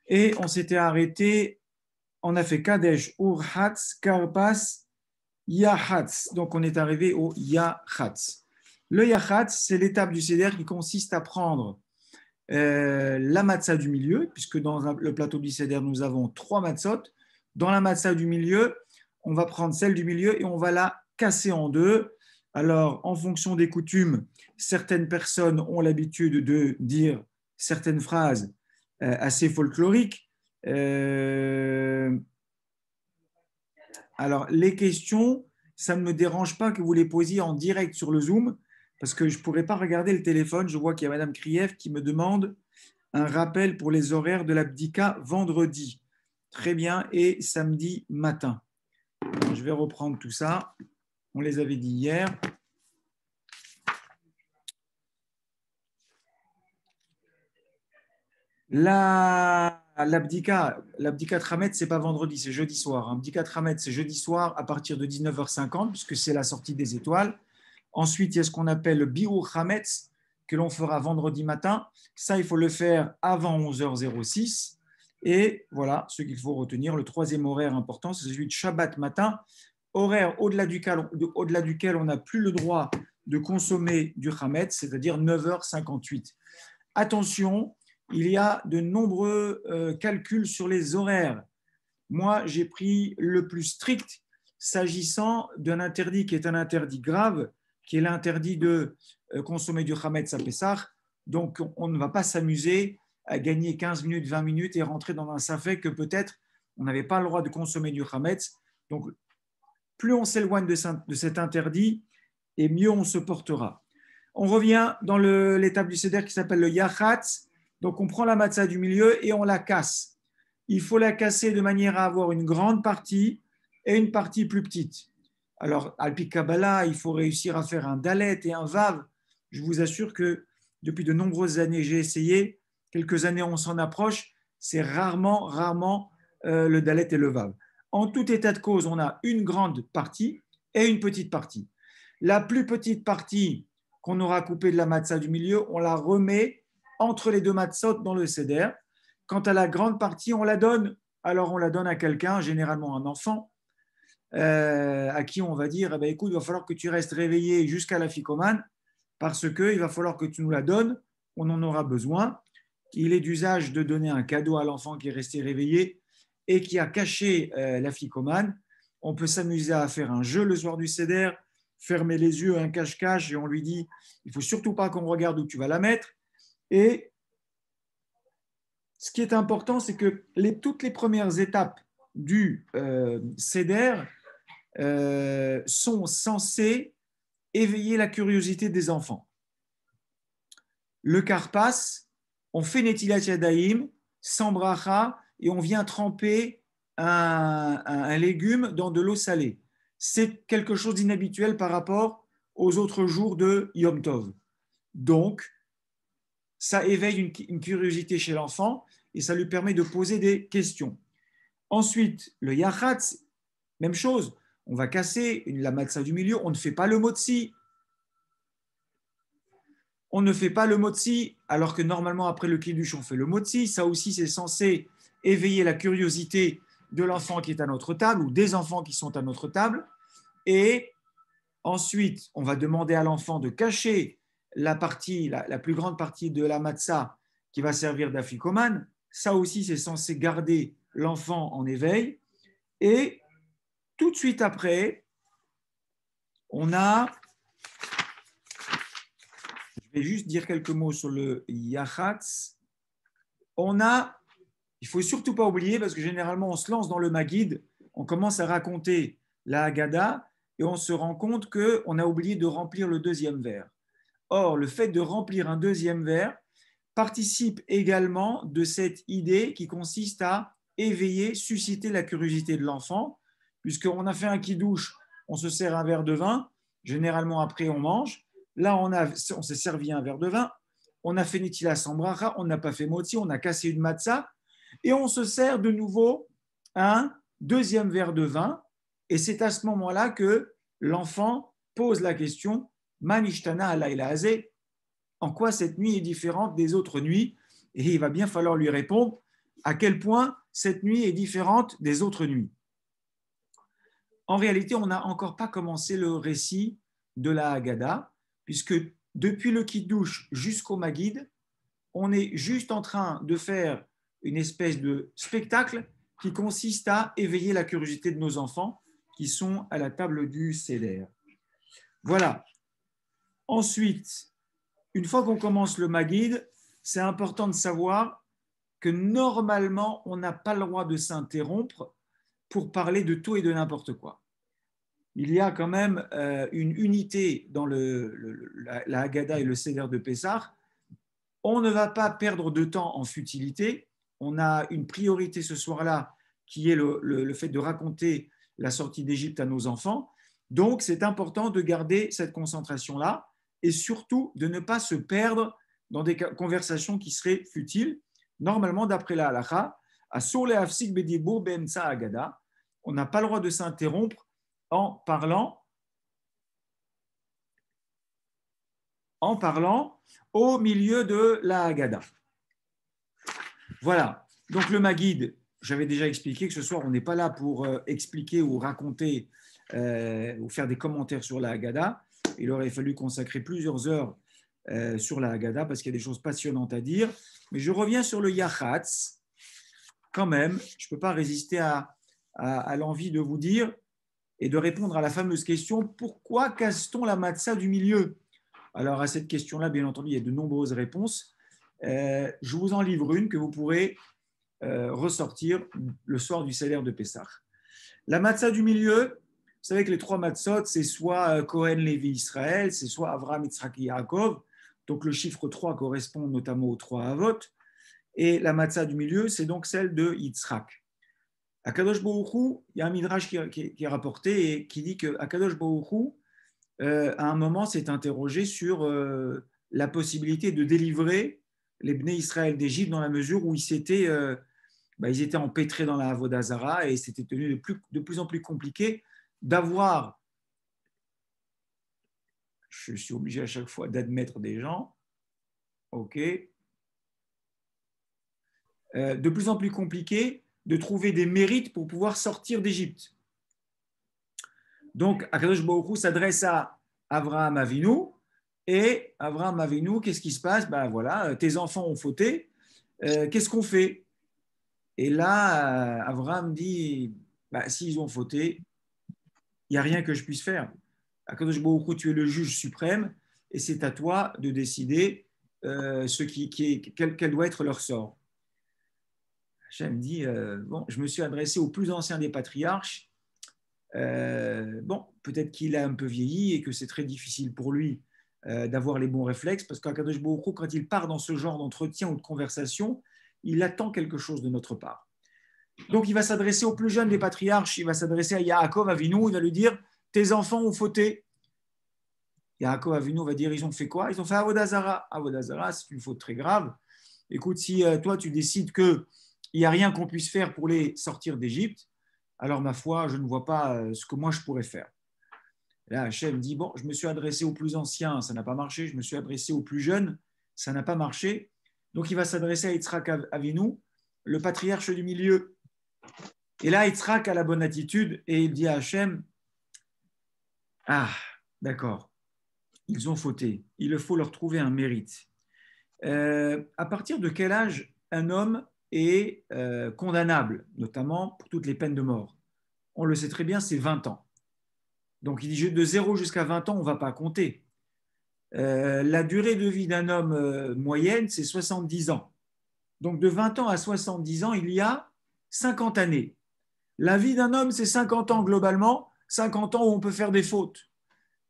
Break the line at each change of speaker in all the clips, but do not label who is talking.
Et on s'était arrêté, on a fait Kadesh, Ur-Hatz, Karpas, Yahatz. Donc on est arrivé au Yahatz. Le Yahatz, c'est l'étape du Seder qui consiste à prendre la matzah du milieu, puisque dans le plateau du Seder, nous avons 3 matzot. Dans la matzah du milieu, on va prendre celle du milieu et on va la casser en deux. Alors, en fonction des coutumes, certaines personnes ont l'habitude de dire certaines phrases assez folkloriques. Alors, les questions, ça ne me dérange pas que vous les posiez en direct sur le Zoom, parce que je ne pourrais pas regarder le téléphone. Je vois qu'il y a Madame Krief qui me demande un rappel pour les horaires de l'abdika vendredi. Très bien, et samedi matin. Je vais reprendre tout ça. On les avait dit hier. L'abdika Tramet, ce n'est pas vendredi, c'est jeudi soir. Abdika Tramet, c'est jeudi soir à partir de 19h50, puisque c'est la sortie des étoiles. Ensuite, il y a ce qu'on appelle le Biur Hametz, que l'on fera vendredi matin. Ça, il faut le faire avant 11h06. Et voilà ce qu'il faut retenir. Le troisième horaire important, c'est celui de Shabbat matin, horaire au-delà duquel on n'a plus le droit de consommer du Hametz, c'est-à-dire 9h58. Attention, il y a de nombreux calculs sur les horaires. Moi, j'ai pris le plus strict s'agissant d'un interdit qui est un interdit grave, qui est l'interdit de consommer du Hametz à Pessah. Donc, on ne va pas s'amuser à gagner 15 minutes, 20 minutes et rentrer dans un safek que peut-être on n'avait pas le droit de consommer du Hametz. Donc, plus on s'éloigne de cet interdit, et mieux on se portera. On revient dans l'étape du Seder qui s'appelle le Yachatz. Donc, on prend la matzah du milieu et on la casse. Il faut la casser de manière à avoir une grande partie et une partie plus petite. Alors, Alpi Kabbalah, il faut réussir à faire un dalet et un vav. Je vous assure que depuis de nombreuses années, j'ai essayé. Quelques années, on s'en approche. C'est rarement le dalet et le vav. En tout état de cause, on a une grande partie et une petite partie. La plus petite partie qu'on aura coupée de la matzah du milieu, on la remet entre les deux matzot dans le seder. Quant à la grande partie, on la donne. Alors, on la donne à quelqu'un, généralement un enfant, à qui on va dire eh bien, écoute, il va falloir que tu restes réveillé jusqu'à la ficomane parce qu'il va falloir que tu nous la donnes, on en aura besoin. Il est d'usage de donner un cadeau à l'enfant qui est resté réveillé et qui a caché la ficomane. On peut s'amuser à faire un jeu le soir du seder, fermer les yeux, un cache-cache, et on lui dit il ne faut surtout pas qu'on regarde où tu vas la mettre. Et ce qui est important, c'est que toutes les premières étapes du seder sont censées éveiller la curiosité des enfants. Le karpas, on fait netilat yadayim, sans bracha, et on vient tremper un légume dans de l'eau salée. C'est quelque chose d'inhabituel par rapport aux autres jours de Yom Tov. Donc, ça éveille une curiosité chez l'enfant et ça lui permet de poser des questions. Ensuite, le yachatz, même chose. On va casser la matzah du milieu. On ne fait pas le motzi. On ne fait pas le motzi, alors que normalement, après le kiddush, on fait le motzi. Ça aussi, c'est censé éveiller la curiosité de l'enfant qui est à notre table ou des enfants qui sont à notre table. Et ensuite, on va demander à l'enfant de cacher la plus grande partie de la matzah qui va servir d'afikoman. Ça aussi, c'est censé garder l'enfant en éveil. Et tout de suite après, on a, je vais juste dire quelques mots sur le yachatz. Il faut surtout pas oublier, parce que généralement, on se lance dans le Maguid, on commence à raconter la Haggadah, et on se rend compte qu'on a oublié de remplir le deuxième verre. Or, le fait de remplir un deuxième verre participe également de cette idée qui consiste à éveiller, susciter la curiosité de l'enfant, puisqu'on a fait un kidouche, on se sert un verre de vin, généralement après on mange, là on s'est servi un verre de vin, on a fait nitila sans bracha, on n'a pas fait motzi, on a cassé une matzah, et on se sert de nouveau un deuxième verre de vin, et c'est à ce moment-là que l'enfant pose la question Manishtana alayla hazeh, en quoi cette nuit est différente des autres nuits? Et il va bien falloir lui répondre à quel point cette nuit est différente des autres nuits. En réalité, on n'a encore pas commencé le récit de la Haggadah, puisque depuis le Kiddush jusqu'au Maguid, on est juste en train de faire une espèce de spectacle qui consiste à éveiller la curiosité de nos enfants qui sont à la table du Seder. Voilà. Ensuite, une fois qu'on commence le Maguid, c'est important de savoir que normalement, on n'a pas le droit de s'interrompre pour parler de tout et de n'importe quoi. Il y a quand même une unité dans la Haggadah et le Seder de Pessah. On ne va pas perdre de temps en futilité. On a une priorité ce soir-là qui est le fait de raconter la sortie d'Égypte à nos enfants. Donc, c'est important de garder cette concentration-là et surtout de ne pas se perdre dans des conversations qui seraient futiles. Normalement, d'après la halakha, on n'a pas le droit de s'interrompre en parlant au milieu de la Haggadah. Voilà. Donc le Maguid, j'avais déjà expliqué que ce soir, on n'est pas là pour expliquer ou raconter ou faire des commentaires sur la Haggadah. Il aurait fallu consacrer plusieurs heures sur la Haggadah parce qu'il y a des choses passionnantes à dire. Mais je reviens sur le Yachatz. Quand même, je ne peux pas résister à l'envie de vous dire et de répondre à la fameuse question: pourquoi casse-t-on la matzah du milieu? Alors à cette question-là, bien entendu, il y a de nombreuses réponses. Je vous en livre une que vous pourrez ressortir le soir du Seder de Pessah. La matzah du milieu, vous savez que les trois matzot, c'est soit Cohen, Lévi, Israël, c'est soit Avraham, Yitzhak et Yaakov. Donc le chiffre 3 correspond notamment aux trois Avot. Et la matzah du milieu, c'est donc celle de Yitzhak. À Kadosh Baruch Hu, il y a un midrash qui est rapporté et qui dit que Kadosh Baruch Hu, à un moment, s'est interrogé sur la possibilité de délivrer les Bnei Israël d'Égypte dans la mesure où ils étaient empêtrés dans la Avodah Zara et c'était devenu de plus en plus compliqué d'avoir, je suis obligé à chaque fois d'admettre des gens, ok, de plus en plus compliqué de trouver des mérites pour pouvoir sortir d'Égypte. Donc, Akadosh Baruch Hu s'adresse à Avraham Avinu, et Avraham Avinu, qu'est-ce qui se passe? Ben voilà, tes enfants ont fauté, qu'est-ce qu'on fait? Et là, Avraham dit, s'ils ont fauté, il n'y a rien que je puisse faire. Akadosh Baruch Hu, tu es le juge suprême, et c'est à toi de décider quel doit être leur sort. Hachem dit, je me suis adressé au plus ancien des patriarches. Peut-être qu'il a un peu vieilli et que c'est très difficile pour lui d'avoir les bons réflexes, parce qu'Akadosh Baruch Hu, quand il part dans ce genre d'entretien ou de conversation, il attend quelque chose de notre part. Donc il va s'adresser au plus jeune des patriarches, il va s'adresser à Yaakov Avinu, il va lui dire: tes enfants ont fauté. Yaakov Avinu va dire: ils ont fait quoi? Ils ont fait Avodah Zara. Avodah Zara, c'est une faute très grave. Écoute, si toi tu décides qu'il n'y a rien qu'on puisse faire pour les sortir d'Égypte, alors ma foi, je ne vois pas ce que moi je pourrais faire. Là, Hachem dit: bon, je me suis adressé aux plus anciens, ça n'a pas marché. Je me suis adressé aux plus jeunes, ça n'a pas marché. Donc il va s'adresser à Yitzhak Avinu, le patriarche du milieu. Et là, Yitzhak a la bonne attitude et il dit à Hachem: ah, d'accord, ils ont fauté, il faut leur trouver un mérite. À partir de quel âge un homme est condamnable, notamment pour toutes les peines de mort? On le sait très bien, c'est 20 ans. Donc il dit de 0 jusqu'à 20 ans, on ne va pas compter. La durée de vie d'un homme moyenne, c'est 70 ans. Donc de 20 ans à 70 ans, il y a 50 années. La vie d'un homme, c'est 50 ans globalement, 50 ans où on peut faire des fautes.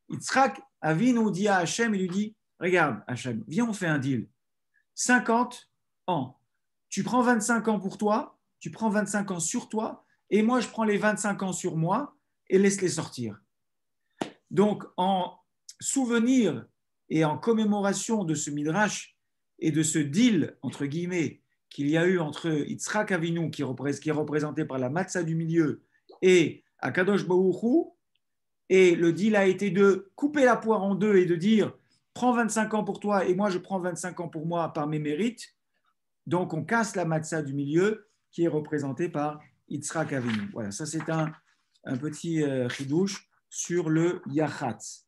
Yitzhak Avinu dit à Hachem, il lui dit: regarde Hachem, viens, on fait un deal. 50 ans. Tu prends 25 ans pour toi, tu prends 25 ans sur toi, et moi je prends les 25 ans sur moi et laisse-les sortir. Donc en souvenir et en commémoration de ce midrash et de ce deal, entre guillemets, qu'il y a eu entre Yitzhak Avinu, qui est représenté par la matzah du milieu, et Akadosh Baruch Hu, et le deal a été de couper la poire en deux et de dire: prends 25 ans pour toi et moi je prends 25 ans pour moi par mes mérites. Donc, on casse la matzah du milieu qui est représentée par Yitzhak Avinu. Voilà, ça c'est un petit chidouche sur le Yachatz.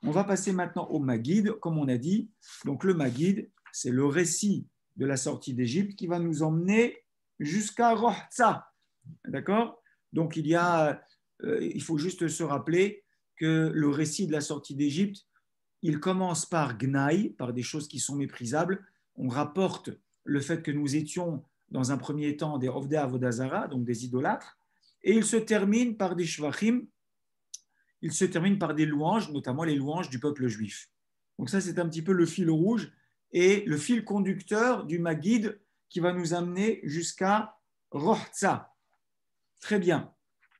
On va passer maintenant au Maguid, comme on a dit. Donc, le Maguid, c'est le récit de la sortie d'Égypte qui va nous emmener jusqu'à Rohtza. D'accord? Donc, il faut juste se rappeler que le récit de la sortie d'Égypte, il commence par Gnaï, par des choses qui sont méprisables. On rapporte le fait que nous étions, dans un premier temps, des Ovdei Avodazara, donc des idolâtres, et il se termine par des Shvachim, il se termine par des louanges, notamment les louanges du peuple juif. Donc ça, c'est un petit peu le fil rouge et le fil conducteur du Maguid qui va nous amener jusqu'à Rohtza. Très bien.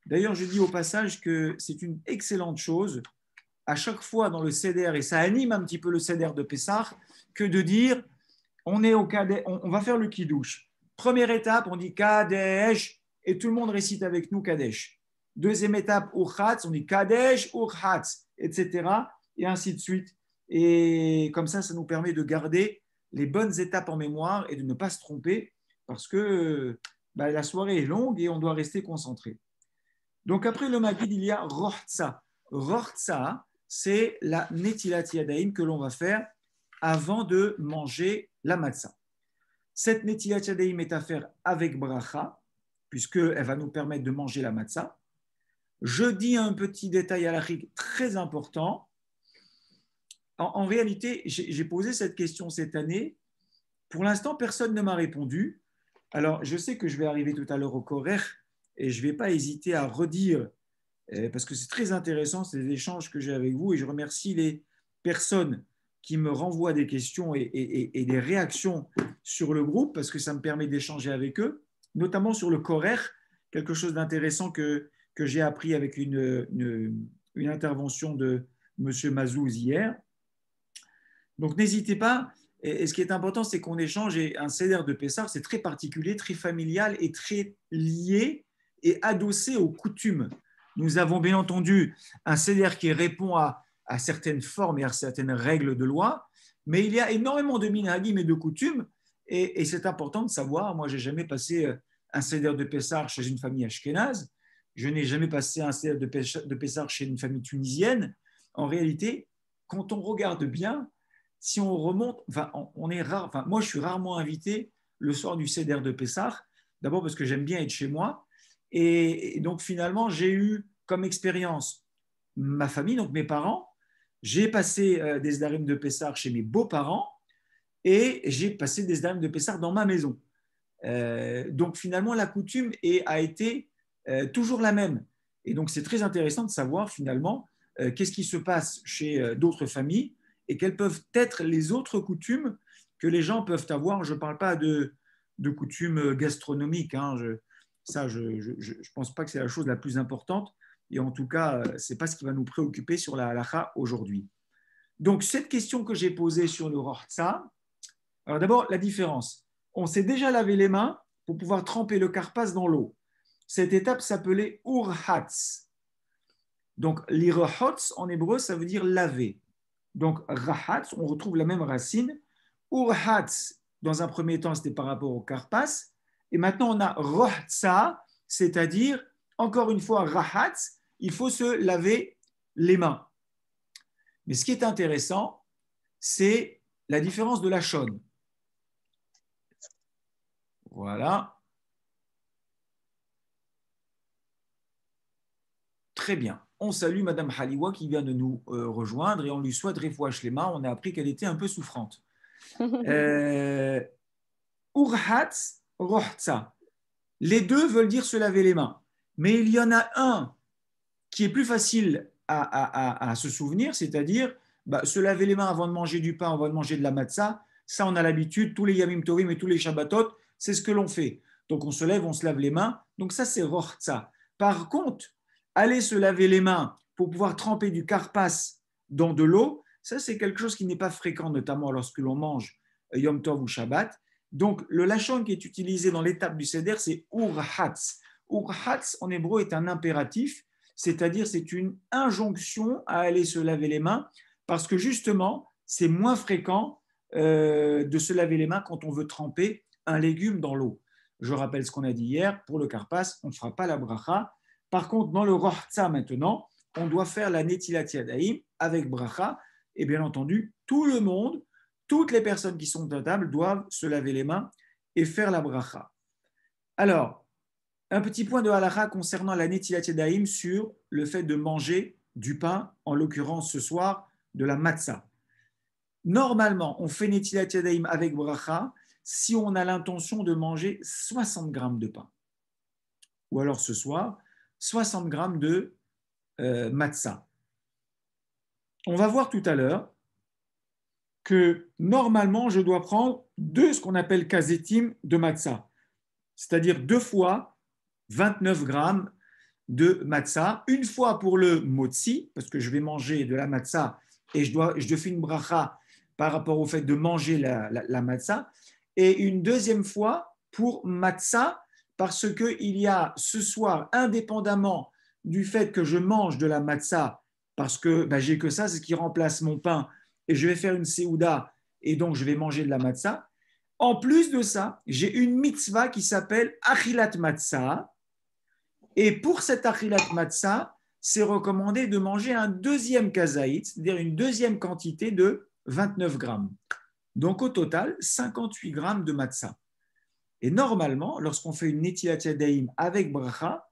D'ailleurs, je dis au passage que c'est une excellente chose à chaque fois dans le Seder, et ça anime un petit peu le Seder de Pessah, que de dire on est au Kadesh, on va faire le Kiddush. Première étape, on dit Kadesh, et tout le monde récite avec nous Kadesh. Deuxième étape, Urchatz, on dit Kadesh, Urchatz, etc. Et ainsi de suite. Et comme ça nous permet de garder les bonnes étapes en mémoire et de ne pas se tromper, parce que la soirée est longue et on doit rester concentré. Donc après le Maguid, il y a Rohtza. Rohtza, c'est la Netilat Yadayim que l'on va faire avant de manger la matzah. Cette Netilat Yadayim est à faire avec bracha, puisqu'elle va nous permettre de manger la matzah. Je dis un petit détail halachique très important. En réalité, j'ai posé cette question cette année. Pour l'instant, personne ne m'a répondu. Alors, je sais que je vais arriver tout à l'heure au Korech et je ne vais pas hésiter à redire, parce que c'est très intéressant, ces échanges que j'ai avec vous, et je remercie les personnes qui me renvoient des questions et des réactions sur le groupe, parce que ça me permet d'échanger avec eux, notamment sur le Korech, quelque chose d'intéressant que j'ai appris avec une intervention de M. Mazouz hier. Donc, n'hésitez pas. Et ce qui est important, c'est qu'on échange. Et un Seder de Pessah, c'est très particulier, très familial et très lié et adossé aux coutumes. Nous avons bien entendu un Seder qui répond à certaines formes et à certaines règles de loi, mais il y a énormément de minhagim et de coutumes. Et c'est important de savoir. Moi, je n'ai jamais passé un Seder de Pessah chez une famille ashkénaze. Je n'ai jamais passé un Seder de Pessah chez une famille tunisienne. En réalité, quand on regarde bien, si on remonte, on est rare. Moi, je suis rarement invité le soir du Seder de Pessah. D'abord parce que j'aime bien être chez moi. Et donc, finalement, j'ai eu comme expérience ma famille, donc mes parents. J'ai passé des Sederim de Pessah chez mes beaux-parents et j'ai passé des Sederim de Pessah dans ma maison. Donc, finalement, la coutume a été toujours la même. Et donc, c'est très intéressant de savoir, finalement, qu'est-ce qui se passe chez d'autres familles et quelles peuvent être les autres coutumes que les gens peuvent avoir. Je ne parle pas de coutumes gastronomiques. Je ne pense pas que c'est la chose la plus importante. Et en tout cas, ce n'est pas ce qui va nous préoccuper sur la halacha aujourd'hui. Donc, cette question que j'ai posée sur le Rohtza, alors d'abord, la différence. On s'est déjà lavé les mains pour pouvoir tremper le karpas dans l'eau. Cette étape s'appelait urhatz. Donc, l'irhatz en hébreu, ça veut dire laver. Donc, rahatz, on retrouve la même racine. Urhatz, dans un premier temps, c'était par rapport au karpas. Et maintenant, on a rohtza, c'est-à-dire, encore une fois, rahatz, il faut se laver les mains. Mais ce qui est intéressant, c'est la différence de la shon. Voilà. Très bien. On salue Madame Haliwa qui vient de nous rejoindre et on lui souhaite refouach lema. On a appris qu'elle était un peu souffrante. Urhatz, rohtza. Les deux veulent dire se laver les mains. Mais il y en a un qui est plus facile à se souvenir, c'est-à-dire se laver les mains avant de manger du pain, avant de manger de la matzah. Ça, on a l'habitude, tous les Yamim Tovim et tous les Shabbatot, c'est ce que l'on fait. Donc, on se lève, on se lave les mains. Donc, ça, c'est rohtza. Par contre, aller se laver les mains pour pouvoir tremper du karpas dans de l'eau, ça, c'est quelque chose qui n'est pas fréquent, notamment lorsque l'on mange Yom Tov ou Shabbat. Donc, le lachon qui est utilisé dans l'étape du Seder, c'est urhatz. Urhatz, en hébreu, est un impératif, c'est-à-dire c'est une injonction à aller se laver les mains, parce que justement, c'est moins fréquent de se laver les mains quand on veut tremper un légume dans l'eau. Je rappelle ce qu'on a dit hier, pour le karpas, on ne fera pas la bracha. Par contre, dans le rohtza maintenant, on doit faire la netilat yadayim avec bracha. Et bien entendu, tout le monde, toutes les personnes qui sont à table doivent se laver les mains et faire la bracha. Alors, un petit point de halakha concernant la netilat yadayim sur le fait de manger du pain, en l'occurrence ce soir, de la matzah. Normalement, on fait netilat yadayim avec bracha si on a l'intention de manger 60 grammes de pain. Ou alors ce soir, 60 grammes de matzah. On va voir tout à l'heure que normalement, je dois prendre ce qu'on appelle kazetim de matzah, c'est-à-dire 2 fois 29 grammes de matzah, une fois pour le motzi, parce que je vais manger de la matzah et je fais une bracha par rapport au fait de manger la matzah, et une deuxième fois pour matzah, parce qu'il y a ce soir, indépendamment du fait que je mange de la matzah, parce que j'ai que ça, c'est ce qui remplace mon pain, et je vais faire une séouda, et donc je vais manger de la matzah. En plus de ça, j'ai une mitzvah qui s'appelle achilat matzah, et pour cette achilat matzah, c'est recommandé de manger un deuxième kazaït, c'est-à-dire une deuxième quantité de 29 grammes. Donc au total, 58 grammes de matzah. Et normalement, lorsqu'on fait une netilat yadayim avec bracha,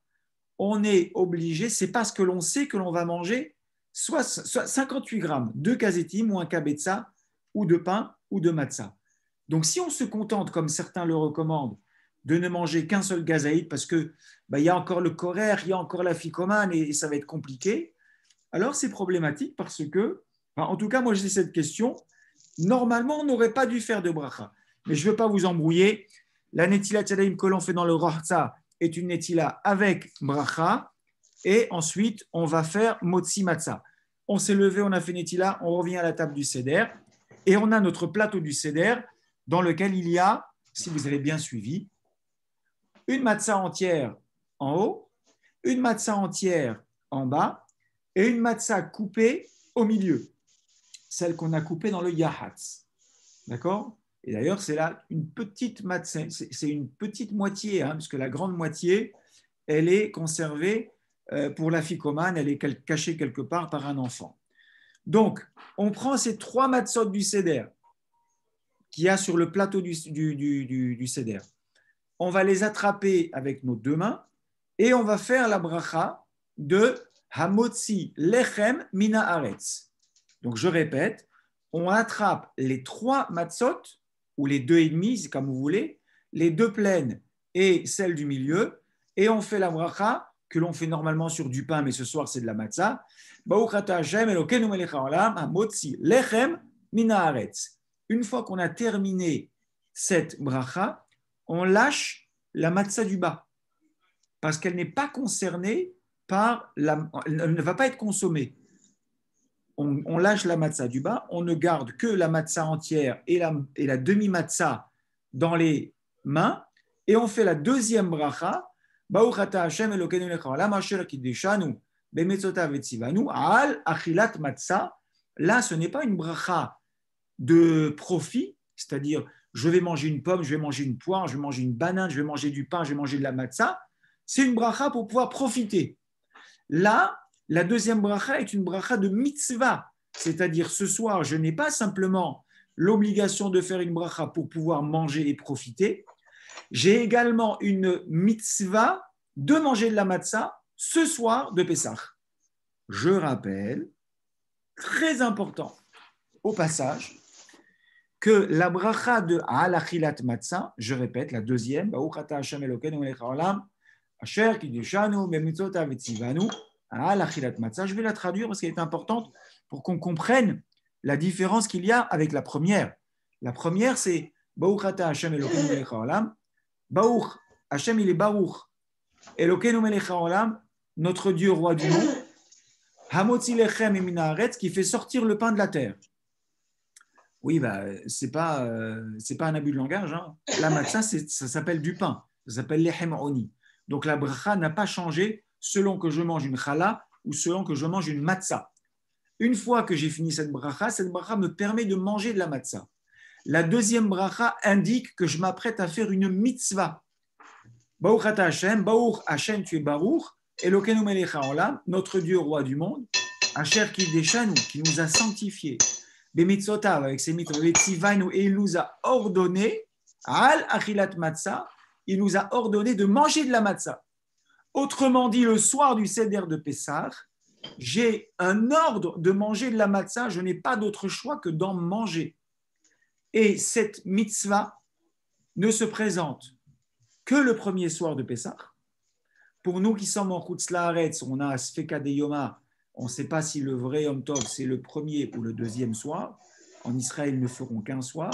on est obligé, c'est parce que l'on sait que l'on va manger soit 58 grammes de kazetim ou un kabetza ou de pain ou de matzah. Donc si on se contente, comme certains le recommandent, de ne manger qu'un seul gazaïd parce que il y a encore le korer, il y a encore la ficomane et ça va être compliqué, alors c'est problématique parce que, en tout cas moi j'ai cette question, normalement on n'aurait pas dû faire de bracha, mais je ne veux pas vous embrouiller. La netilat yadayim que l'on fait dans le rohtza est une netila avec bracha, et ensuite on va faire motzi matzah. On s'est levé, on a fait netila, on revient à la table du seder, et on a notre plateau du seder dans lequel il y a, si vous avez bien suivi, une matzah entière en haut, une matzah entière en bas, et une matzah coupée au milieu, celle qu'on a coupée dans le yahatz. D'accord ? Et d'ailleurs, c'est là une petite matzah, c'est une petite moitié, puisque la grande moitié, elle est conservée pour la ficomane, elle est cachée quelque part par un enfant. Donc, on prend ces 3 matzot du seder qu'il y a sur le plateau du seder. On va les attraper avec nos 2 mains et on va faire la bracha de Hamotzi Lechem Mina Aretz. Donc, je répète, on attrape les 3 matzot, ou les 2,5, c'est comme vous voulez, les 2 pleines et celle du milieu, et on fait la bracha que l'on fait normalement sur du pain, mais ce soir c'est de la matzah. Une fois qu'on a terminé cette bracha, on lâche la matzah du bas, parce qu'elle n'est pas concernée par elle ne va pas être consommée. On lâche la matzah du bas, on ne garde que la matzah entière et la demi-matzah dans les mains, et on fait la deuxième bracha, Hashem Elokeinu lechaolam asher kiddeshanu bemetzotav etzivanu al achilat matzah. Là, ce n'est pas une bracha de profit, c'est-à-dire je vais manger une pomme, je vais manger une poire, je vais manger une banane, je vais manger du pain, je vais manger de la matzah. C'est une bracha pour pouvoir profiter. Là, la deuxième bracha est une bracha de mitzvah, c'est-à-dire ce soir, je n'ai pas simplement l'obligation de faire une bracha pour pouvoir manger et profiter, j'ai également une mitzvah de manger de la matzah ce soir de Pessah. Je rappelle, très important au passage, que la bracha de Al-Achilat Matzah, je répète, la deuxième, Ba'uchata Hashem Elokeinu melech haolam, asher kiddeshanu bemitzotav etzivanu, Al-Achilat Matzah. Je vais la traduire parce qu'elle est importante pour qu'on comprenne la différence qu'il y a avec la première. La première, c'est Ba'uchata Hashem Elokeinu melech haolam. Baruch, Hashem il est Baruch, Elokeinu melech haolam, notre Dieu roi du monde, Hamotzi lechem mina haaretz, qui fait sortir le pain de la terre. Oui, c'est pas un abus de langage. La matzah, ça s'appelle du pain. Ça s'appelle lechem oni. Donc la bracha n'a pas changé selon que je mange une challah ou selon que je mange une matzah. Une fois que j'ai fini cette bracha me permet de manger de la matzah. La deuxième bracha indique que je m'apprête à faire une mitzvah. Baruch ata Hashem, Baruch Hashem, tu es Baruch, Elokeinu melech haolam, notre Dieu, roi du monde, Asher kideshanu, qui nous a sanctifiés, Bemitzotav, avec ses mitzvot, et il nous a ordonné, Al achilat matzah, il nous a ordonné de manger de la matzah. Autrement dit, le soir du Seder de Pessah, j'ai un ordre de manger de la matzah, je n'ai pas d'autre choix que d'en manger. Et cette mitzvah ne se présente que le premier soir de Pessah. Pour nous qui sommes en Chutz Laaretz, on a Sfeka de Yoma, on ne sait pas si le vrai Yom Tov c'est le premier ou le deuxième soir. En Israël, ils ne feront qu'un soir.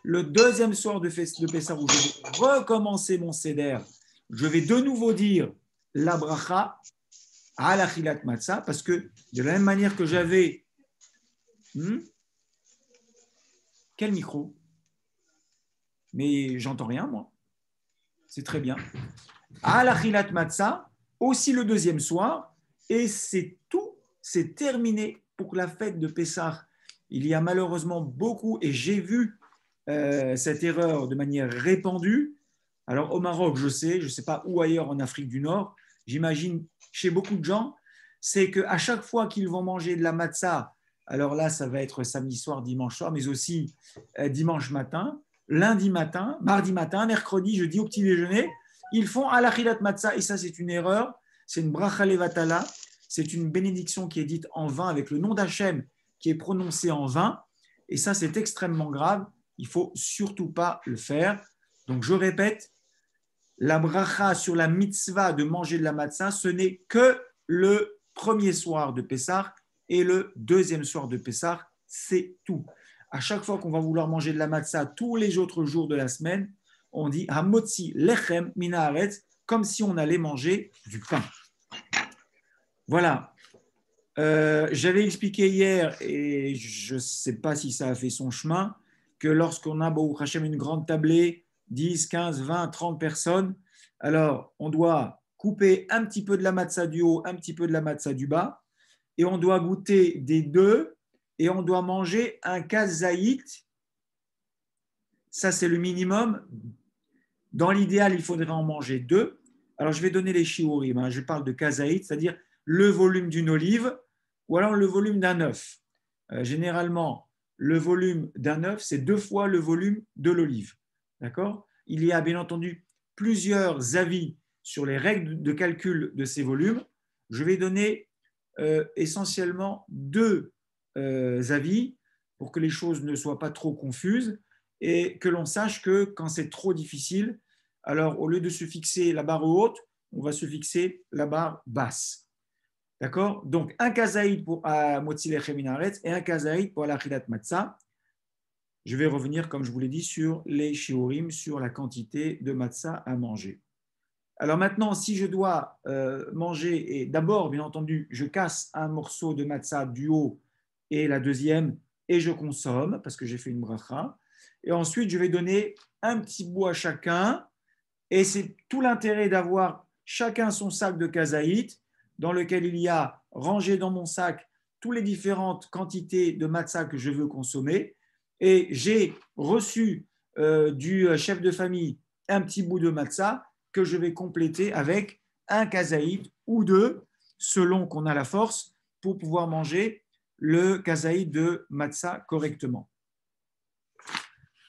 Le deuxième soir de Pessah, où je vais recommencer mon Seder, je vais de nouveau dire la bracha à l'achilat matzah, parce que de la même manière que j'avais... Quel micro? Mais j'entends rien, moi. C'est très bien. À l'achilat matzah, aussi le deuxième soir, et c'est tout, c'est terminé pour la fête de Pessah. Il y a malheureusement beaucoup, et j'ai vu cette erreur de manière répandue. Alors au Maroc, je sais pas où ailleurs en Afrique du Nord, j'imagine chez beaucoup de gens, c'est qu'à chaque fois qu'ils vont manger de la matzah, alors là, ça va être samedi soir, dimanche soir, mais aussi dimanche matin, lundi matin, mardi matin, mercredi, jeudi au petit déjeuner, ils font alachilat matzah, et ça c'est une erreur, c'est une bracha levatala, c'est une bénédiction qui est dite en vain avec le nom d'Hachem qui est prononcé en vain, et ça c'est extrêmement grave, il ne faut surtout pas le faire. Donc je répète, la bracha sur la mitzvah de manger de la matzah, ce n'est que le premier soir de Pessah et le deuxième soir de Pessah, c'est tout. À chaque fois qu'on va vouloir manger de la matzah tous les autres jours de la semaine, on dit Hamotzi lechem mina haaretz, comme si on allait manger du pain. Voilà. J'avais expliqué hier, et je ne sais pas si ça a fait son chemin, que lorsqu'on a, Baruch Hashem, une grande tablée, 10, 15, 20, 30 personnes, alors on doit couper un petit peu de la matzah du haut, un petit peu de la matzah du bas, et on doit goûter des deux, et on doit manger un kazaït. Ça, c'est le minimum. Dans l'idéal, il faudrait en manger deux. Alors, je vais donner les shiurim. Je parle de kazaït, c'est-à-dire le volume d'une olive ou alors le volume d'un œuf. Généralement, le volume d'un œuf, c'est 2 fois le volume de l'olive. D'accord ? Il y a bien entendu plusieurs avis sur les règles de calcul de ces volumes. Je vais donner essentiellement 2 avis pour que les choses ne soient pas trop confuses et que l'on sache que quand c'est trop difficile, alors au lieu de se fixer la barre haute, on va se fixer la barre basse. D'accord ? Donc, un kazaïd pour Motzi lechem min haaretz et un kazaïd pour l'achilat matzah. Je vais revenir, comme je vous l'ai dit, sur les shiurim, sur la quantité de matzah à manger. Alors maintenant, si je dois manger, et d'abord, bien entendu, je casse un morceau de matzah du haut et la deuxième, et je consomme, parce que j'ai fait une bracha. Et ensuite, je vais donner un petit bout à chacun, et c'est tout l'intérêt d'avoir chacun son sac de kazaït, dans lequel il y a rangé dans mon sac toutes les différentes quantités de matzah que je veux consommer. Et j'ai reçu du chef de famille un petit bout de matzah que je vais compléter avec un kazaït ou 2, selon qu'on a la force, pour pouvoir manger le kazaït de matzah correctement.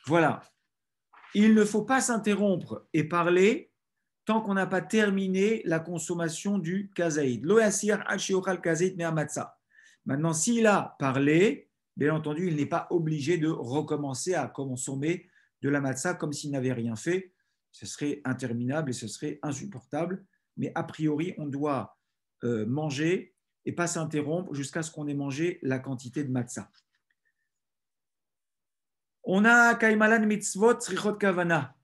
Voilà. Il ne faut pas s'interrompre et parler tant qu'on n'a pas terminé la consommation du kazaïd. Lo yasir al sheochal kazaïd me matzah. Maintenant, s'il a parlé, bien entendu, il n'est pas obligé de recommencer à consommer de la matzah comme s'il n'avait rien fait. Ce serait interminable et ce serait insupportable. Mais a priori, on doit manger et pas s'interrompre jusqu'à ce qu'on ait mangé la quantité de matzah. On a Kaimalan mitzvot tzrichot kavana.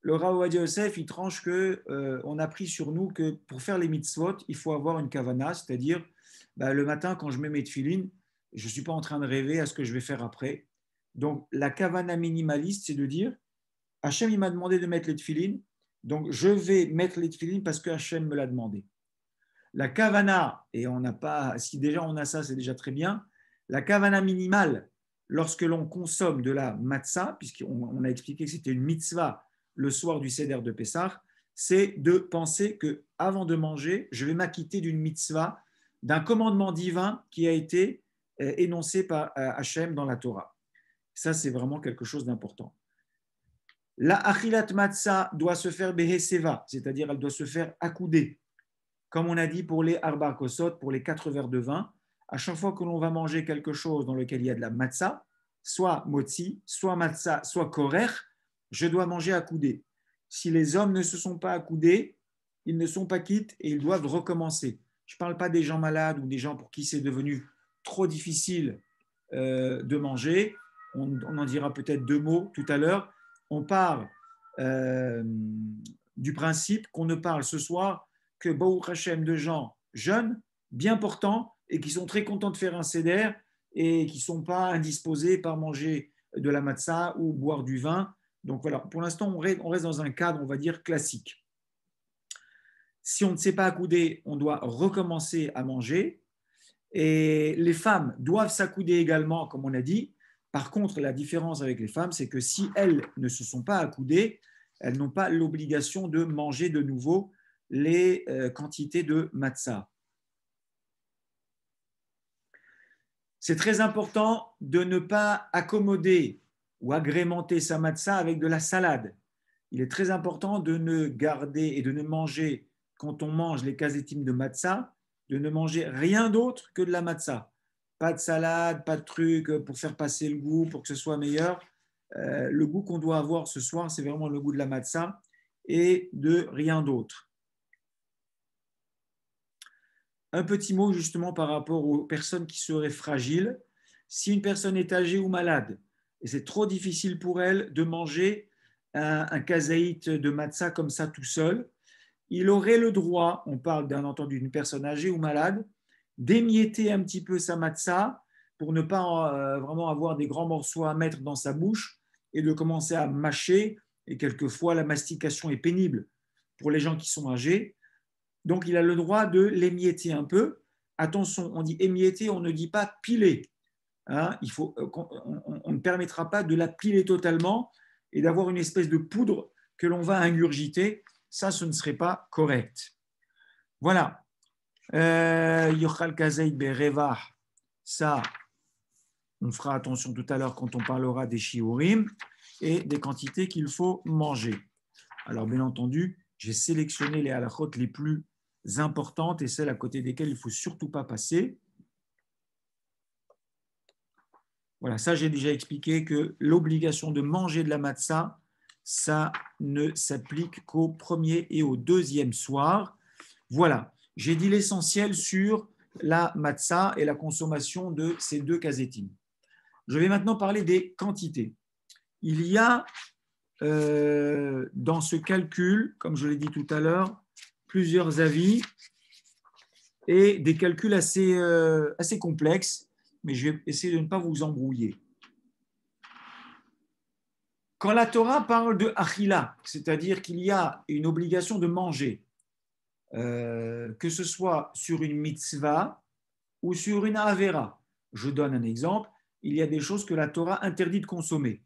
Le Rav Ovadia Yosef, il tranche qu'on a pris sur nous que pour faire les mitzvot, il faut avoir une kavana, c'est-à-dire le matin, quand je mets mes tefilines, je ne suis pas en train de rêver à ce que je vais faire après. Donc, la kavana minimaliste, c'est de dire Hachem, il m'a demandé de mettre les tefilines, donc je vais mettre les tefilines parce que Hachem me l'a demandé. La kavana, et on n'a pas, si déjà on a ça, c'est déjà très bien. La kavana minimale, lorsque l'on consomme de la matzah, puisqu'on a expliqué que c'était une mitzvah le soir du Seder de Pessah, c'est de penser que avant de manger, je vais m'acquitter d'une mitzvah, d'un commandement divin qui a été énoncé par Hachem dans la Torah. Ça, c'est vraiment quelque chose d'important. La achilat matzah doit se faire beheseva, c'est-à-dire elle doit se faire accoudée. Comme on a dit pour les arba kosot, pour les 4 verres de vin, à chaque fois que l'on va manger quelque chose dans lequel il y a de la matzah, soit motzi, soit matzah, soit korer, je dois manger accoudé. Si les hommes ne se sont pas accoudés, ils ne sont pas quittes et ils doivent recommencer. Je ne parle pas des gens malades ou des gens pour qui c'est devenu trop difficile de manger. On en dira peut-être 2 mots tout à l'heure. On parle du principe qu'on ne parle ce soir que Baruch Hashem de gens jeunes, bien portants et qui sont très contents de faire un seder et qui ne sont pas indisposés par manger de la matzah ou boire du vin. Donc voilà, pour l'instant, on reste dans un cadre, on va dire, classique. Si on ne s'est pas accoudé, on doit recommencer à manger. Et les femmes doivent s'accouder également, comme on a dit. Par contre, la différence avec les femmes, c'est que si elles ne se sont pas accoudées, elles n'ont pas l'obligation de manger de nouveau les quantités de matzah. C'est très important de ne pas accommoder ou agrémenter sa matzah avec de la salade. Il est très important de ne garder et de ne manger, quand on mange les kazetim de matzah, de ne manger rien d'autre que de la matzah. Pas de salade, pas de truc pour faire passer le goût, pour que ce soit meilleur. Le goût qu'on doit avoir ce soir, c'est vraiment le goût de la matzah et de rien d'autre. Un petit mot justement par rapport aux personnes qui seraient fragiles. Si une personne est âgée ou malade, et c'est trop difficile pour elle de manger un kazaït de matzah comme ça tout seul, il aurait le droit, on parle bien entendu d'une personne âgée ou malade, d'émietter un petit peu sa matzah pour ne pas vraiment avoir des grands morceaux à mettre dans sa bouche et de commencer à mâcher. Et quelquefois, la mastication est pénible pour les gens qui sont âgés. Donc, il a le droit de l'émietter un peu. Attention, on dit émietter, on ne dit pas piler. Hein, on ne permettra pas de la piler totalement et d'avoir une espèce de poudre que l'on va ingurgiter. Ça, ce ne serait pas correct. Voilà. Yochal kazaït bereva. Ça, on fera attention tout à l'heure quand on parlera des shiurim et des quantités qu'il faut manger. Alors, bien entendu, j'ai sélectionné les halachot les plus importantes et celles à côté desquelles il ne faut surtout pas passer. Voilà, ça j'ai déjà expliqué que l'obligation de manger de la matzah, ça ne s'applique qu'au premier et au deuxième soir. Voilà, j'ai dit l'essentiel sur la matzah et la consommation de ces 2 kazetim. Je vais maintenant parler des quantités. Il y a dans ce calcul, comme je l'ai dit tout à l'heure, plusieurs avis et des calculs assez complexes, mais je vais essayer de ne pas vous embrouiller. Quand la Torah parle de achila, c'est-à-dire qu'il y a une obligation de manger, que ce soit sur une mitzvah ou sur une avera, je donne un exemple, il y a des choses que la Torah interdit de consommer.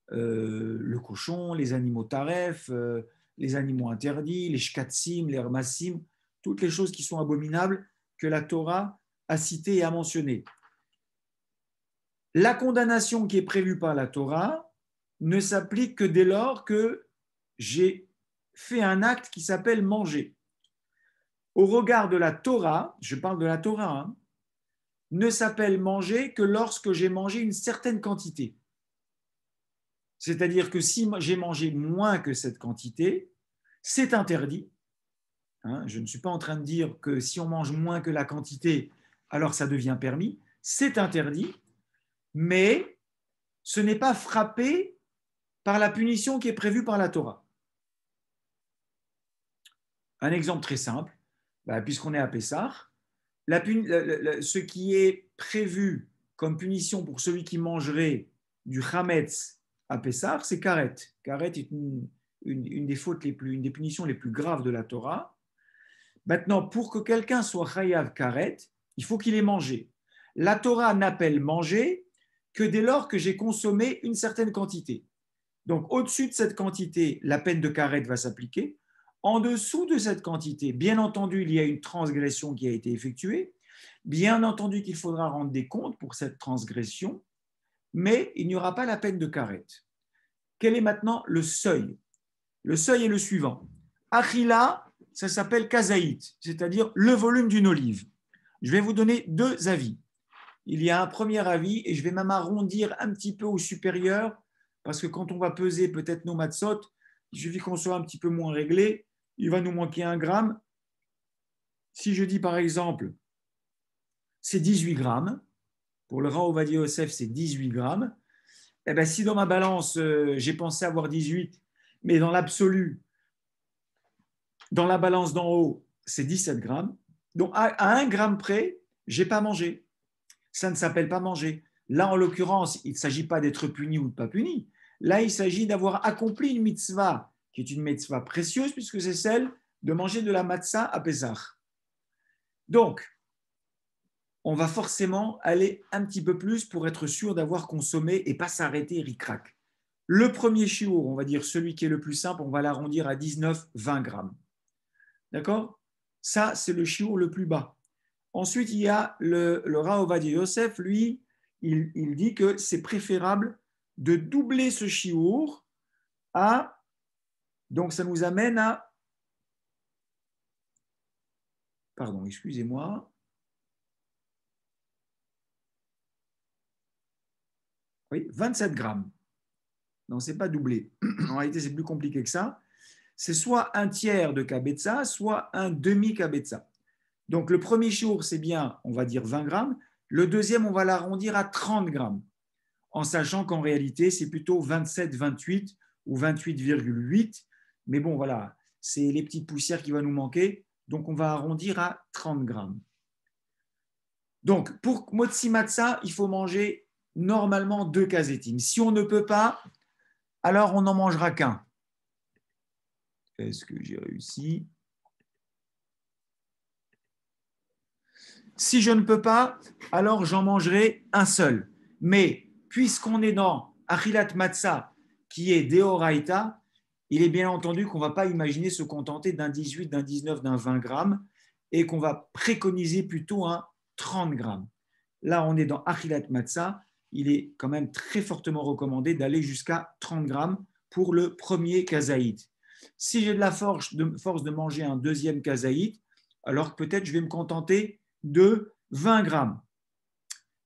Le cochon, les animaux taref, les animaux interdits, les shkatsim, les hermassim, toutes les choses qui sont abominables que la Torah a citées et a mentionnées. La condamnation qui est prévue par la Torah ne s'applique que dès lors que j'ai fait un acte qui s'appelle manger. Au regard de la Torah, je parle de la Torah, hein, ne s'appelle manger que lorsque j'ai mangé une certaine quantité. C'est-à-dire que si j'ai mangé moins que cette quantité, c'est interdit. Hein, je ne suis pas en train de dire que si on mange moins que la quantité, alors ça devient permis. C'est interdit, mais ce n'est pas frappé par la punition qui est prévue par la Torah. Un exemple très simple, puisqu'on est à Pessah, ce qui est prévu comme punition pour celui qui mangerait du chametz à Pessah, c'est karet. Karet est une des fautes une des punitions les plus graves de la Torah. Maintenant, pour que quelqu'un soit chayav karet, il faut qu'il ait mangé. La Torah n'appelle manger que dès lors que j'ai consommé une certaine quantité. Donc, au-dessus de cette quantité, la peine de karet va s'appliquer. En dessous de cette quantité, bien entendu, il y a une transgression qui a été effectuée. Bien entendu qu'il faudra rendre des comptes pour cette transgression, mais il n'y aura pas la peine de karet. Quel est maintenant le seuil? Le seuil est le suivant. Achila, ça s'appelle kazaït, c'est-à-dire le volume d'une olive. Je vais vous donner deux avis. Il y a un premier avis, et je vais même arrondir un petit peu au supérieur, parce que quand on va peser peut-être nos matzot, il suffit qu'on soit un petit peu moins réglé, il va nous manquer 1 gramme. Si je dis par exemple, c'est 18 grammes, pour le Rav Ovadia Yosef, c'est 18 grammes, eh bien, si dans ma balance, j'ai pensé avoir 18, mais dans l'absolu, dans la balance d'en haut, c'est 17 grammes, donc à 1 gramme près, je n'ai pas mangé. Ça ne s'appelle pas manger. Là, en l'occurrence, il ne s'agit pas d'être puni ou de pas puni. Là, il s'agit d'avoir accompli une mitzvah, qui est une mitzvah précieuse, puisque c'est celle de manger de la matzah à Pessah. Donc, on va forcément aller un petit peu plus pour être sûr d'avoir consommé et pas s'arrêter ric-rac. Le premier chiour, on va dire celui qui est le plus simple, on va l'arrondir à 19-20 grammes. D'accord? Ça, c'est le chiour le plus bas. Ensuite, il y a le Rav Ovadia Yosef, lui, il dit que c'est préférable de doubler ce chiour à, donc ça nous amène à, pardon, excusez-moi, oui, 27 grammes. Non, ce n'est pas doublé. En réalité, c'est plus compliqué que ça. C'est soit un tiers de kabetza, soit un demi-kabetza. Donc, le premier chiour, c'est bien, on va dire 20 grammes. Le deuxième, on va l'arrondir à 30 grammes, en sachant qu'en réalité, c'est plutôt 27, 28 ou 28,8. Mais bon, voilà, c'est les petites poussières qui vont nous manquer. Donc, on va arrondir à 30 grammes. Donc, pour motzi matzah, il faut manger normalement 2 kazetim. Si on ne peut pas, alors on n'en mangera qu'un. Est-ce que j'ai réussi? Si je ne peux pas, alors j'en mangerai un seul. Mais puisqu'on est dans Achilat Matzah, qui est Deoraita, il est bien entendu qu'on ne va pas imaginer se contenter d'un 18, d'un 19, d'un 20 grammes et qu'on va préconiser plutôt un 30 grammes. Là, on est dans Achilat Matzah. Il est quand même très fortement recommandé d'aller jusqu'à 30 grammes pour le premier kazaït. Si j'ai de la force de manger un deuxième kazaït, alors peut-être je vais me contenter de 20 grammes.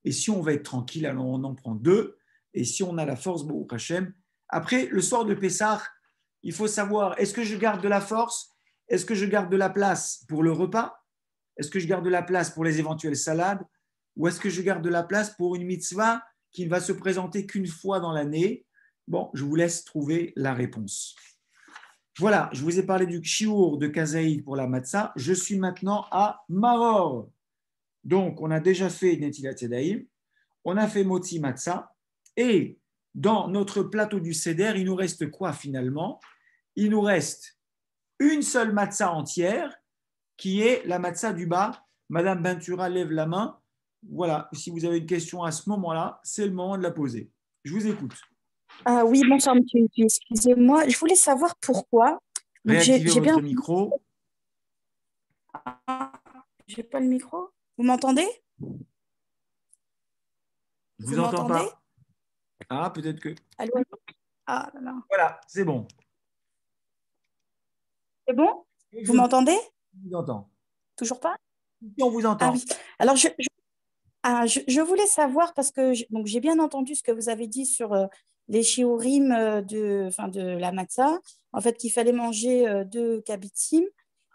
Et si on va être tranquille, alors on en prend 2. Et si on a la force, Baruch Hashem. Après, le soir de Pessah, il faut savoir, est-ce que je garde de la force? Est-ce que je garde de la place pour le repas? Est-ce que je garde de la place pour les éventuelles salades? Ou est-ce que je garde de la place pour une mitzvah qui ne va se présenter qu'une fois dans l'année? Bon, je vous laisse trouver la réponse. Voilà, je vous ai parlé du chiour de Kazaïd pour la matzah. Je suis maintenant à Maror. Donc, on a déjà fait Netilat Yadayim, on a fait Motzi Matzah, et dans notre plateau du Seder, il nous reste quoi finalement? Il nous reste une seule matzah entière, qui est la matzah du bas. Madame Bentura lève la main. Voilà, si vous avez une question à ce moment-là, c'est le moment de la poser. Je vous écoute.
Oui, bonsoir, monsieur. Excusez-moi. Je voulais savoir pourquoi. Donc,
Réactivez
j'ai
votre
bien.
micro.
Ah, j'ai pas le micro. Vous m'entendez?
Je ne
Vous
vous entends
m'entendez?
pas. Ah, peut-être que.
Allô? Ah là là.
Voilà, c'est bon.
C'est bon?
Je
Vous m'entendez?
vous entends.
Toujours pas?
Si on vous
Ah
entend.
oui. Alors, je voulais savoir, parce que donc, j'ai bien entendu ce que vous avez dit sur les shiurim de la matzah, en fait, qu'il fallait manger 2 kabitzim.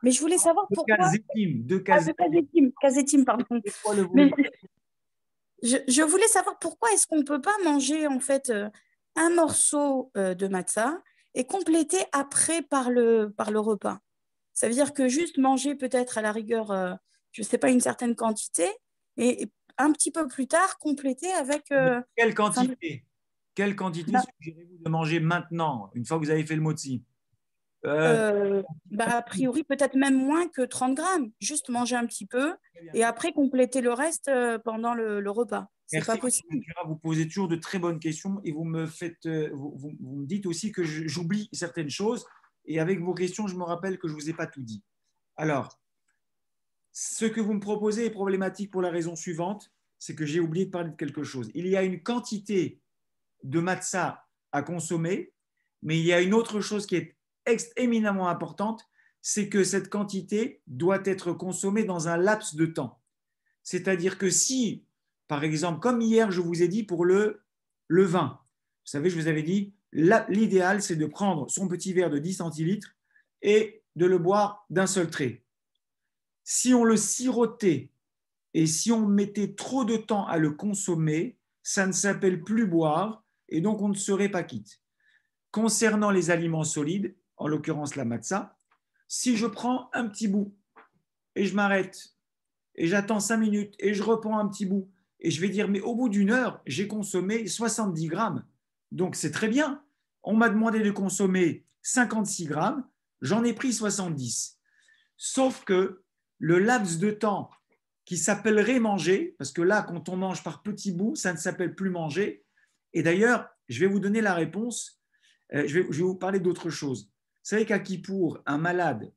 Mais je voulais savoir
Deux
pourquoi.
kazetim, deux
Ah,
kazetim.
2 kazetim, pardon.
C'est quoi le
Mais
volume?
je voulais savoir pourquoi est-ce qu'on ne peut pas manger en fait un morceau de matzah et compléter après par le repas. Ça veut dire que juste manger peut-être à la rigueur, je ne sais pas, une certaine quantité et un petit peu plus tard compléter avec…
Quelle
enfin,
quantité? Quelle quantité
ben,
suggérez-vous de manger maintenant, une fois que vous avez fait le motzi? Euh,
A priori, peut-être même moins que 30 grammes. Juste manger un petit peu et après compléter le reste pendant le repas. C'est pas
Merci,
possible.
Natura. Vous posez toujours de très bonnes questions et vous me faites, vous me dites aussi que j'oublie certaines choses. Et avec vos questions, je me rappelle que je ne vous ai pas tout dit. Alors, ce que vous me proposez est problématique pour la raison suivante, c'est que j'ai oublié de parler de quelque chose. Il y a une quantité de matzah à consommer, mais il y a une autre chose qui est éminemment importante, c'est que cette quantité doit être consommée dans un laps de temps. C'est-à-dire que si, par exemple, comme hier, je vous ai dit pour le vin, vous savez, je vous avais dit, l'idéal, c'est de prendre son petit verre de 10 centilitres et de le boire d'un seul trait. Si on le sirotait et si on mettait trop de temps à le consommer, ça ne s'appelle plus boire et donc on ne serait pas quitte. Concernant les aliments solides, en l'occurrence la matzah, si je prends un petit bout et je m'arrête et j'attends 5 minutes et je reprends un petit bout et je vais dire, mais au bout d'une heure, j'ai consommé 70 grammes. Donc c'est très bien. On m'a demandé de consommer 56 grammes, j'en ai pris 70. Sauf que le laps de temps qui s'appellerait manger, parce que là, quand on mange par petits bouts, ça ne s'appelle plus manger. Et d'ailleurs, je vais vous donner la réponse. Je vais vous parler d'autre chose. Vous savez qu'à Kippour, un malade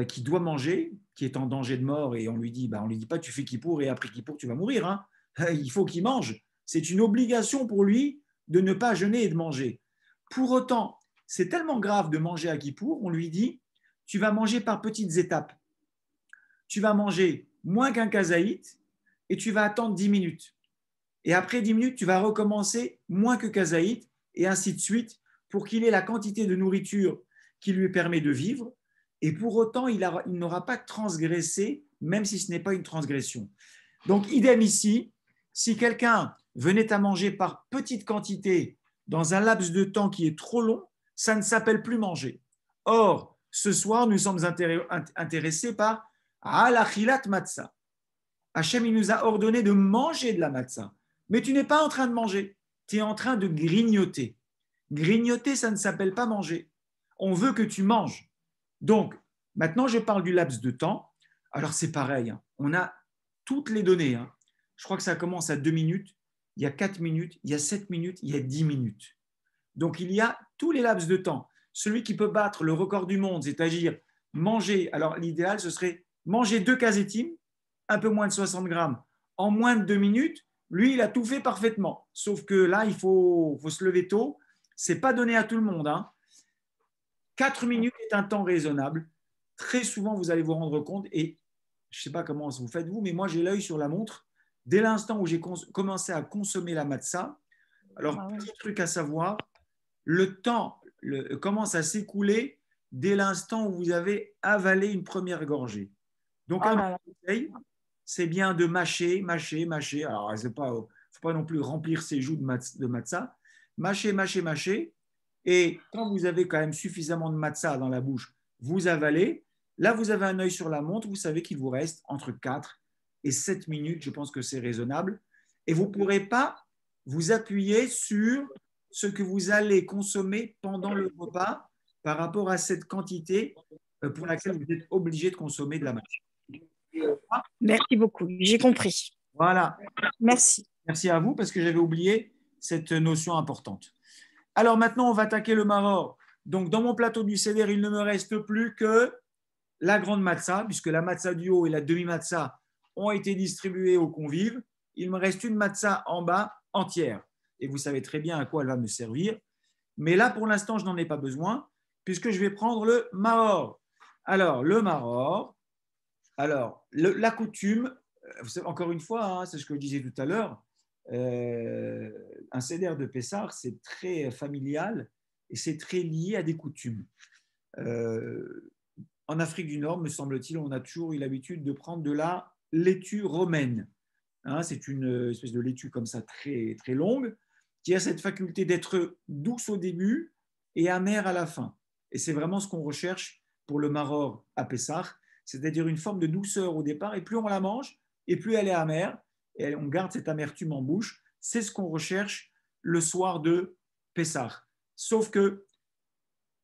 qui doit manger, qui est en danger de mort, et on lui dit, on lui dit pas tu fais Kippour et après Kippour tu vas mourir. Hein. Il faut qu'il mange. C'est une obligation pour lui de ne pas jeûner et de manger. Pour autant, c'est tellement grave de manger à Kippour, on lui dit tu vas manger par petites étapes. Tu vas manger moins qu'un kazaït et tu vas attendre 10 minutes. Et après 10 minutes, tu vas recommencer moins que kazaït et ainsi de suite pour qu'il ait la quantité de nourriture qui lui permet de vivre. Et pour autant, il n'aura pas transgressé, même si ce n'est pas une transgression. Donc, idem ici, si quelqu'un venait à manger par petite quantité dans un laps de temps qui est trop long, ça ne s'appelle plus manger. Or, ce soir, nous sommes intéressés par al-achilat matzah. Hachem, il nous a ordonné de manger de la matzah. Mais tu n'es pas en train de manger, tu es en train de grignoter. Grignoter, ça ne s'appelle pas manger. On veut que tu manges. Donc, maintenant, je parle du laps de temps. Alors, c'est pareil, hein. On a toutes les données. Hein. Je crois que ça commence à 2 minutes, il y a 4 minutes, il y a 7 minutes, il y a 10 minutes. Donc, il y a tous les laps de temps. Celui qui peut battre le record du monde, c'est-à-dire manger, alors l'idéal, ce serait manger 2 kazetim, un peu moins de 60 grammes, en moins de 2 minutes. Lui, il a tout fait parfaitement. Sauf que là, il faut se lever tôt. Ce n'est pas donné à tout le monde. Hein. 4 minutes est un temps raisonnable. Très souvent, vous allez vous rendre compte, et je ne sais pas comment vous faites vous, mais moi, j'ai l'œil sur la montre. Dès l'instant où j'ai commencé à consommer la matzah, alors, petit truc à savoir, le temps commence à s'écouler dès l'instant où vous avez avalé une première gorgée. Donc, un conseil, c'est bien de mâcher, mâcher, mâcher. Alors, il ne faut pas non plus remplir ses joues de matzah. Mâcher, mâcher, mâcher. Et quand vous avez quand même suffisamment de matzah dans la bouche, vous avalez. Là, vous avez un œil sur la montre. Vous savez qu'il vous reste entre 4 et 7 minutes. Je pense que c'est raisonnable. Et vous ne pourrez pas vous appuyer sur ce que vous allez consommer pendant le repas par rapport à cette quantité pour laquelle vous êtes obligé de consommer de la matzah.
Merci beaucoup, j'ai compris.
Voilà.
Merci.
Merci à vous parce que j'avais oublié cette notion importante. Alors maintenant, on va attaquer le maror. Donc, dans mon plateau du Seder, il ne me reste plus que la grande matzah, puisque la matzah du haut et la demi-matzah ont été distribuées aux convives. Il me reste une matzah en bas entière. Et vous savez très bien à quoi elle va me servir. Mais là, pour l'instant, je n'en ai pas besoin, puisque je vais prendre le maror. Alors, le maror, la coutume, encore une fois, hein, c'est ce que je disais tout à l'heure, un seder de Pessah, c'est très familial et c'est très lié à des coutumes. En Afrique du Nord, me semble-t-il, on a toujours eu l'habitude de prendre de la laitue romaine. Hein, c'est une espèce de laitue comme ça très, très longue qui a cette faculté d'être douce au début et amère à la fin. Et c'est vraiment ce qu'on recherche pour le maror à Pessah, c'est-à-dire une forme de douceur au départ, et plus on la mange, et plus elle est amère, et on garde cette amertume en bouche. C'est ce qu'on recherche le soir de Pessah. Sauf que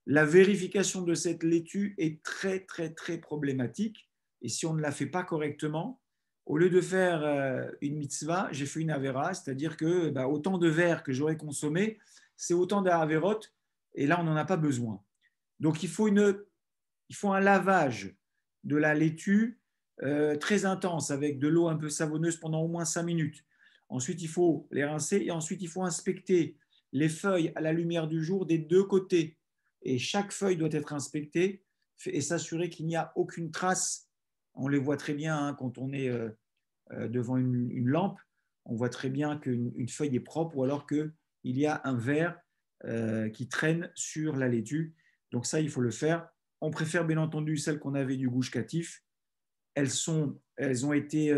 la vérification de cette laitue est très, très, très problématique. Et si on ne la fait pas correctement, au lieu de faire une mitzvah, j'ai fait une avéra, c'est-à-dire que autant de verre que j'aurais consommé, c'est autant d'avérotes, et là, on n'en a pas besoin. Donc, il faut un lavage de la laitue très intense, avec de l'eau un peu savonneuse pendant au moins 5 minutes. Ensuite, il faut les rincer, et ensuite, il faut inspecter les feuilles à la lumière du jour des deux côtés. Et chaque feuille doit être inspectée et s'assurer qu'il n'y a aucune trace. On les voit très bien hein, quand on est devant une lampe. On voit très bien qu'une feuille est propre ou alors qu'il y a un verre qui traîne sur la laitue. Donc ça, il faut le faire. On préfère bien entendu celles qu'on avait du Gush Katif. Elles ont été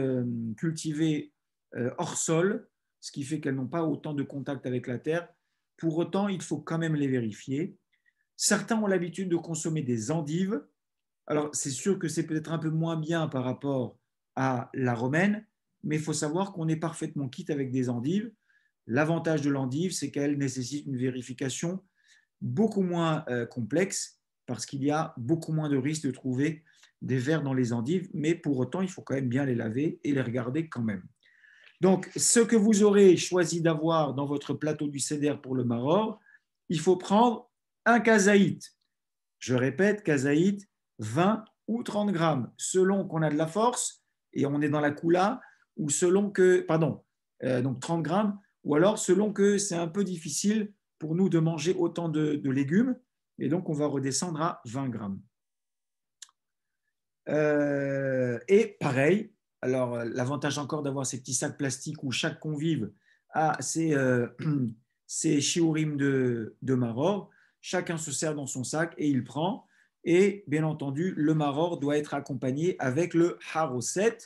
cultivées hors sol, ce qui fait qu'elles n'ont pas autant de contact avec la terre. Pour autant, il faut quand même les vérifier. Certains ont l'habitude de consommer des endives. Alors, c'est sûr que c'est peut-être un peu moins bien par rapport à la romaine, mais il faut savoir qu'on est parfaitement quitte avec des endives. L'avantage de l'endive, c'est qu'elle nécessite une vérification beaucoup moins complexe parce qu'il y a beaucoup moins de risques de trouver des vers dans les endives, mais pour autant, il faut quand même bien les laver et les regarder quand même. Donc, ce que vous aurez choisi d'avoir dans votre plateau du Seder pour le maror, il faut prendre un kazaït. Je répète, kazaït, 20 ou 30 grammes, selon qu'on a de la force et on est dans la koula, ou selon que, donc 30 grammes, ou alors selon que c'est un peu difficile pour nous de manger autant de légumes, et donc on va redescendre à 20 grammes. Et pareil, alors l'avantage encore d'avoir ces petits sacs plastiques où chaque convive a ses shiurim de maror, chacun se sert dans son sac et il prend. Et bien entendu, le maror doit être accompagné avec le haroset,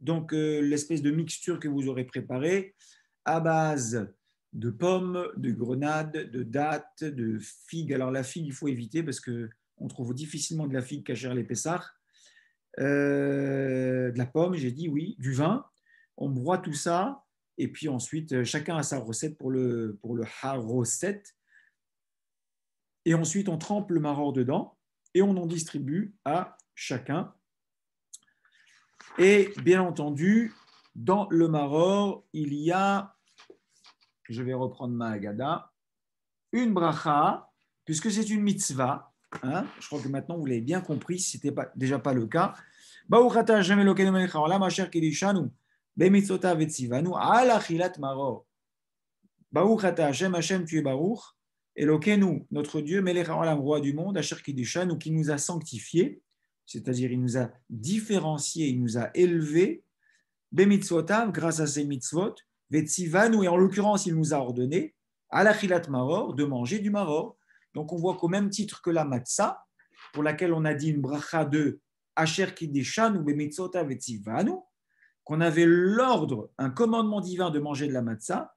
donc l'espèce de mixture que vous aurez préparée à base de pommes, de grenades, de dattes, de figues. Alors la figue, il faut éviter parce qu'on trouve difficilement de la figue cachère les pessars. De la pomme, j'ai dit oui, du vin. On broie tout ça et puis ensuite, chacun a sa recette pour le haroset. Et ensuite, on trempe le maror dedans et on en distribue à chacun. Et bien entendu, dans le maror, il y a, je vais reprendre ma Haggadah, une bracha, puisque c'est une mitzvah. Hein, je crois que maintenant vous l'avez bien compris, si ce n'était déjà pas le cas. Baruch ata Hashem Elokeinu melech haolam asher kiddushanu bemitzvotav vetzivanu al achilat maror. Baruch ata Hashem, Hashem tu es Baruch, Elokeinu, notre Dieu, melech haolam, roi du monde, asher kiddushanu, qui nous a sanctifiés, c'est-à-dire il nous a différenciés, il nous a élevés, bemitzvotav, grâce à ses mitzvot, vetzivanu, et en l'occurrence il nous a ordonné, al achilat maror, de manger du maror. Donc on voit qu'au même titre que la matzah, pour laquelle on a dit une bracha de Asher Kiddishanu Bemitzvotav Vetzivanu, qu'on avait l'ordre, un commandement divin de manger de la matzah,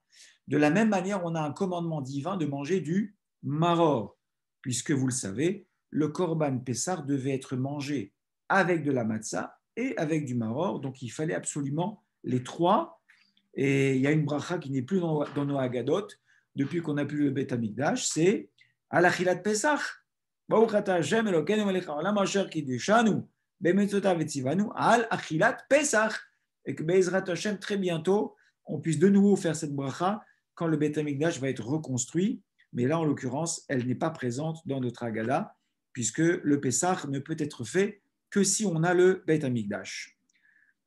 de la même manière, on a un commandement divin de manger du maror, puisque vous le savez, le korban Pessar devait être mangé avec de la matzah et avec du maror, donc il fallait absolument les trois. Et il y a une bracha qui n'est plus dans nos Haggadot, depuis qu'on a plus le Beth Amikdash, c'est Alachilat Pesach. Baruch ata Hashem Elokeinu melech haolam asher kiddushanu bemitzvotav vetzivanu al achilat Pesach. Et que Be'ezrat Hashem, très bientôt, on puisse de nouveau faire cette bracha quand le Beth Amikdash va être reconstruit. Mais là, en l'occurrence, elle n'est pas présente dans notre Haggadah, puisque le Pesach ne peut être fait que si on a le Beth Amikdash.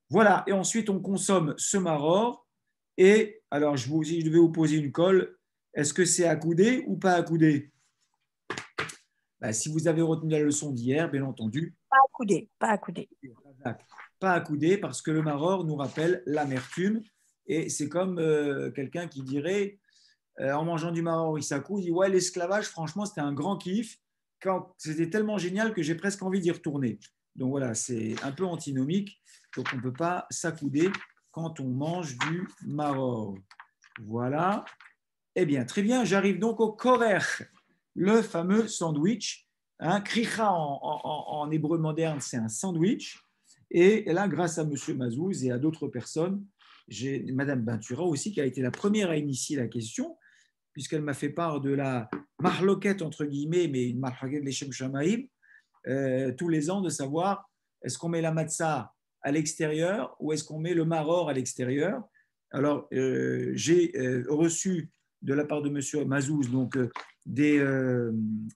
Voilà, et ensuite on consomme ce maror. Et alors, si je devais vous poser une colle, est-ce que c'est accoudé ou pas accoudé? Si vous avez retenu la leçon d'hier, bien entendu.
Pas accoudé, pas accoudé.
Pas accoudé parce que le maror nous rappelle l'amertume. Et c'est comme quelqu'un qui dirait, en mangeant du maror, il s'accoude, il dit ouais, l'esclavage, franchement, c'était un grand kiff. C'était tellement génial que j'ai presque envie d'y retourner. Donc voilà, c'est un peu antinomique. Donc on ne peut pas s'accouder quand on mange du maror. Voilà. Eh bien, très bien, j'arrive donc au korer, le fameux sandwich. Hein, kricha en hébreu moderne, c'est un sandwich. Et là, grâce à M. Mazouz et à d'autres personnes, j'ai Mme Bentura aussi, qui a été la première à initier la question. puisqu'elle m'a fait part de la marloquette, entre guillemets, mais une marloquette Leshem Shamaïm, tous les ans, de savoir est-ce qu'on met la matzah à l'extérieur ou est-ce qu'on met le maror à l'extérieur. Alors, j'ai reçu de la part de M. Mazouz donc, des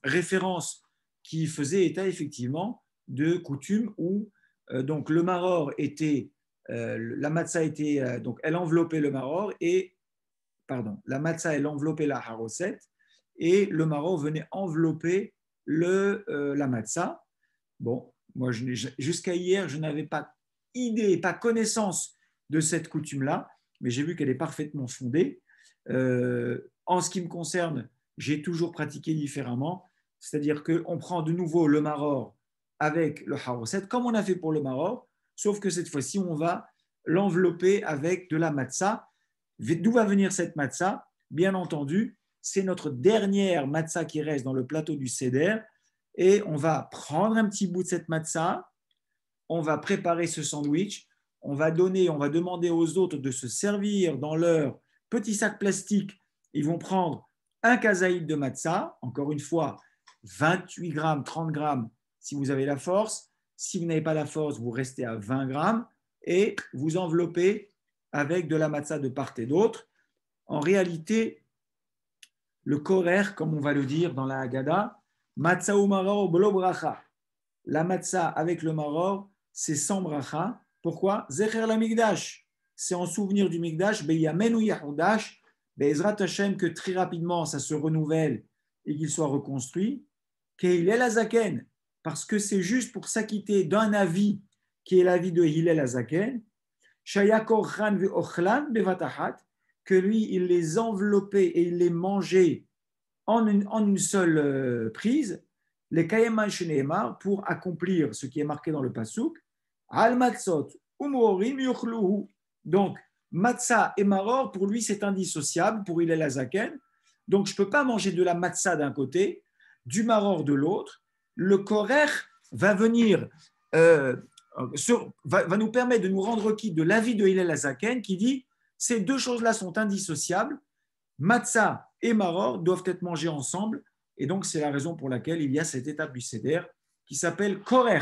références qui faisaient état effectivement de coutumes où donc le maror était, la matzah était, donc elle enveloppait le maror et, pardon, la matzah elle enveloppait la haroset et le maror venait envelopper la matzah. Bon, moi jusqu'à hier je n'avais pas idée, pas connaissance de cette coutume-là, mais j'ai vu qu'elle est parfaitement fondée. En ce qui me concerne, j'ai toujours pratiqué différemment, c'est-à-dire qu'on prend de nouveau le maror avec le haroset, comme on a fait pour le maror, sauf que cette fois-ci, on va l'envelopper avec de la matzah. D'où va venir cette matzah? Bien entendu, c'est notre dernière matzah qui reste dans le plateau du seder, et on va prendre un petit bout de cette matzah, on va préparer ce sandwich, on va demander aux autres de se servir dans leur petit sac plastique. Ils vont prendre un kazaïd de matzah, encore une fois, 28 grammes, 30 grammes si vous avez la force. Si vous n'avez pas la force, vous restez à 20 grammes et vous enveloppez avec de la matzah de part et d'autre. En réalité, le korer, comme on va le dire dans la Haggadah, matzah ou maror blo bracha. La matzah avec le maror, c'est sans bracha. Pourquoi? Zecher la migdash. C'est en souvenir du migdash. Beyamenu yahudash. Be'ezrat Hashem, que très rapidement ça se renouvelle et qu'il soit reconstruit. Keilel Azaken. Parce que c'est juste pour s'acquitter d'un avis qui est l'avis de Hillel Azaken. Shayakor chan ve'ochlan bevatahat. Que lui, il les enveloppait et il les mangeait en une seule prise. Les Kayema Sheneemar, pour accomplir ce qui est marqué dans le Pasuk, Al Matzot, Umuorim Yuchluhu. Donc, matzah et maror, pour lui, c'est indissociable, pour Hillel Azaken. Donc, je ne peux pas manger de la matzah d'un côté, du maror de l'autre. Le korer va venir, va nous permettre de nous rendre quitte de l'avis de Hillel Azaken qui dit ces deux choses-là sont indissociables. Matzah et maror doivent être mangés ensemble. Et donc, c'est la raison pour laquelle il y a cette étape du seder qui s'appelle korer.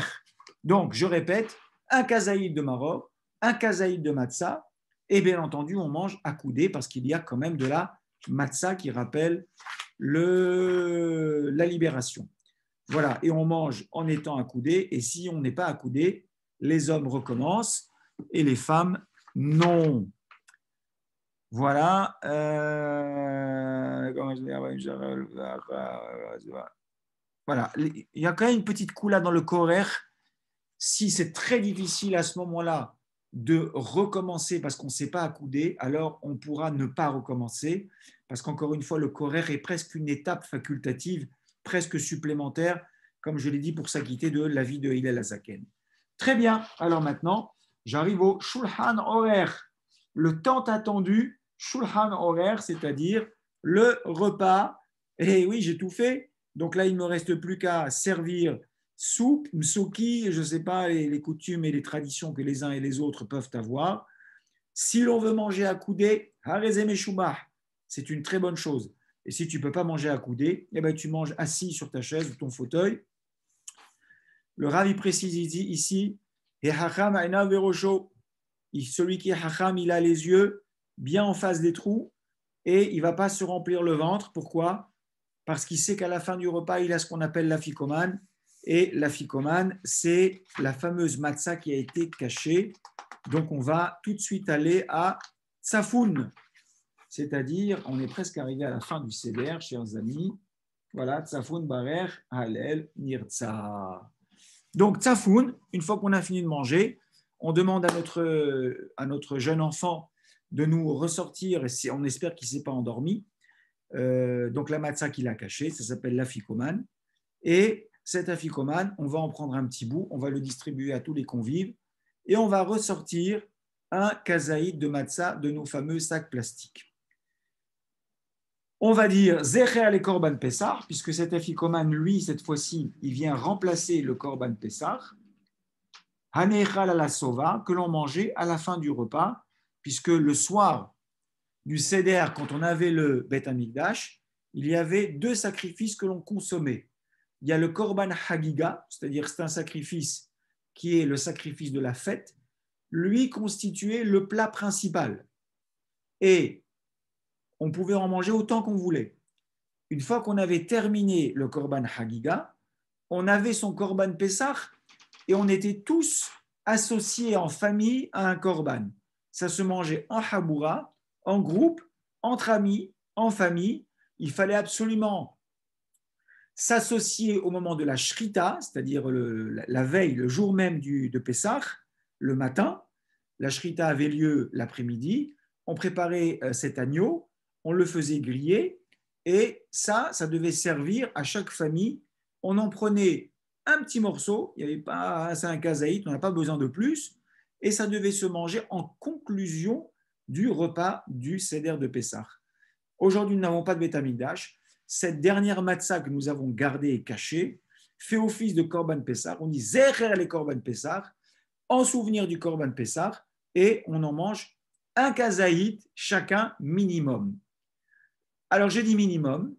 Donc, je répète, un kazaïd de maror, un kazaïd de matzah, et bien entendu, on mange accoudé parce qu'il y a quand même de la matzah qui rappelle la libération. Voilà, et on mange en étant accoudé, et si on n'est pas accoudé, les hommes recommencent et les femmes non. Voilà. Voilà. Il y a quand même une petite coula dans le korer. Si c'est très difficile à ce moment-là de recommencer parce qu'on ne s'est pas accoudé, alors on pourra ne pas recommencer parce qu'encore une fois, le korer est presque une étape facultative, presque supplémentaire, comme je l'ai dit, pour s'acquitter de l'avis de Hillel Azaken. Très bien. Alors maintenant, j'arrive au Shulchan Orer, le tant attendu Shulchan Orer, c'est-à-dire le repas. Et oui, j'ai tout fait. Donc là, il ne me reste plus qu'à servir soupe, msoki, je ne sais pas, les coutumes et les traditions que les uns et les autres peuvent avoir. Si l'on veut manger accoudé, harezem et shubah, c'est une très bonne chose. Et si tu ne peux pas manger accoudé, eh ben, tu manges assis sur ta chaise ou ton fauteuil. Le Rav il précise ici, et hacham aina verosho, celui qui est hacham, il a les yeux bien en face des trous et il ne va pas se remplir le ventre. Pourquoi? Parce qu'il sait qu'à la fin du repas, il a ce qu'on appelle l'afikoman. Et l'afikoman, c'est la fameuse matzah qui a été cachée. Donc, on va tout de suite aller à tsafoun. C'est-à-dire, on est presque arrivé à la fin du seder, chers amis. Voilà, tsafoun barer halel nirtza. Donc, tsafoun, une fois qu'on a fini de manger, on demande à notre jeune enfant de nous ressortir, et on espère qu'il ne s'est pas endormi. Donc, la matzah qu'il a cachée, ça s'appelle l'afikoman. Et cet afikoman, on va en prendre un petit bout, on va le distribuer à tous les convives et on va ressortir un kazaïd de matzah de nos fameux sacs plastiques. On va dire Zecher le Korban Pessah, puisque cet afikoman, lui, cette fois-ci, il vient remplacer le Korban Pessah. Hanechal ala sova, que l'on mangeait à la fin du repas, puisque le soir, du Seder, quand on avait le Bet Amikdash, il y avait deux sacrifices que l'on consommait. Il y a le Korban Hagiga, c'est-à-dire c'est un sacrifice qui est le sacrifice de la fête, lui constituait le plat principal. Et on pouvait en manger autant qu'on voulait. Une fois qu'on avait terminé le Korban Hagiga, on avait son Korban Pessah et on était tous associés en famille à un Korban. Ça se mangeait en Haboura, en groupe, entre amis, en famille. Il fallait absolument s'associer au moment de la Shrita, c'est-à-dire la veille, le jour même de Pessah, le matin. La Shrita avait lieu l'après-midi. On préparait cet agneau, on le faisait griller et ça devait servir à chaque famille. On en prenait un petit morceau, il n'y avait pas, c'est un kazaït, on n'a pas besoin de plus, et ça devait se manger en conclusion du repas du Seder de Pessah. Aujourd'hui, nous n'avons pas de Beth Amikdash. Cette dernière matzah que nous avons gardée et cachée fait office de Korban Pessah. On dit Zecher les Korban Pessah, en souvenir du Korban Pessah, et on en mange un kazaït chacun minimum. Alors j'ai dit minimum,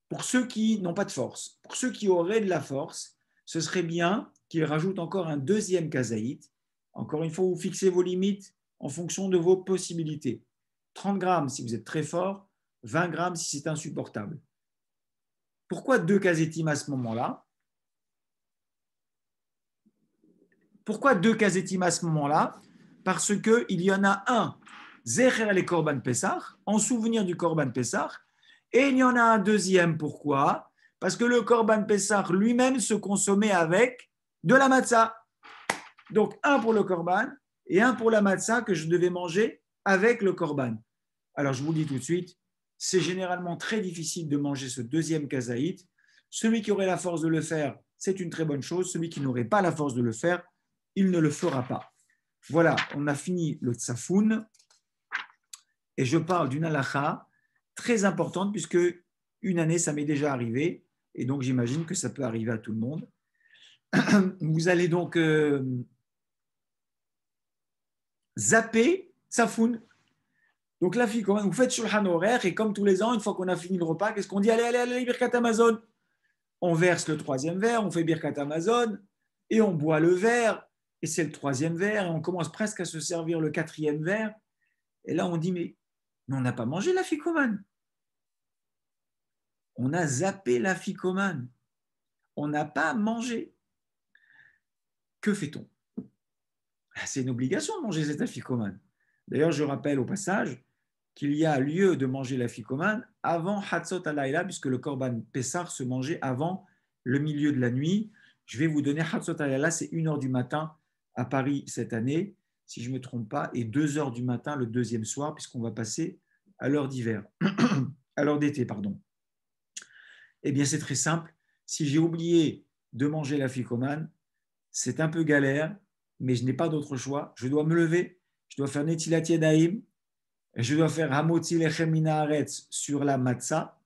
pour ceux qui n'ont pas de force. Pour ceux qui auraient de la force, ce serait bien qu'ils rajoutent encore un deuxième kazaït. Encore une fois, vous fixez vos limites en fonction de vos possibilités. 30 grammes si vous êtes très fort, 20 grammes si c'est insupportable. Pourquoi deux kazetim à ce moment-là? Pourquoi deux kazetim à ce moment-là? Parce qu'il y en a un, Zecher le Korban Pessah, en souvenir du Korban Pessah, et il y en a un deuxième. Pourquoi? Parce que le Korban Pessah lui-même se consommait avec de la matzah. Donc un pour le Korban et un pour la matzah que je devais manger avec le Korban. Alors je vous le dis tout de suite, c'est généralement très difficile de manger ce deuxième kazaït. Celui qui aurait la force de le faire, c'est une très bonne chose. Celui qui n'aurait pas la force de le faire, il ne le fera pas. Voilà, on a fini le tsafoun et je parle d'une halakha très importante puisque une année, ça m'est déjà arrivé et donc j'imagine que ça peut arriver à tout le monde. Vous allez donc zapper tsafoun. Donc la fille, vous faites shulchan horaire et comme tous les ans, une fois qu'on a fini le repas, qu'est-ce qu'on dit? Allez, birkat Amazon. On verse le troisième verre, on fait birkat Amazon et on boit le verre et c'est le troisième verre et on commence presque à se servir le quatrième verre. Et là, on dit, mais on n'a pas mangé la ficomane. On a zappé la ficomane. On n'a pas mangé. Que fait-on? C'est une obligation de manger cette afficomane. D'ailleurs, je rappelle au passage qu'il y a lieu de manger la ficomane avant Hatzot Alayla, puisque le Korban Pessah se mangeait avant le milieu de la nuit. Je vais vous donner Hatzot Alayla, c'est 1h du matin à Paris cette année, si je ne me trompe pas, et 2h du matin le deuxième soir, puisqu'on va passer à l'heure d'hiver, à l'heure d'été, pardon. Eh bien, c'est très simple. Si j'ai oublié de manger la ficomane, c'est un peu galère, mais je n'ai pas d'autre choix. Je dois me lever, je dois faire Netilat Yadayim, je dois faire Hamotzi Lechem Min Haaretz sur la matzah,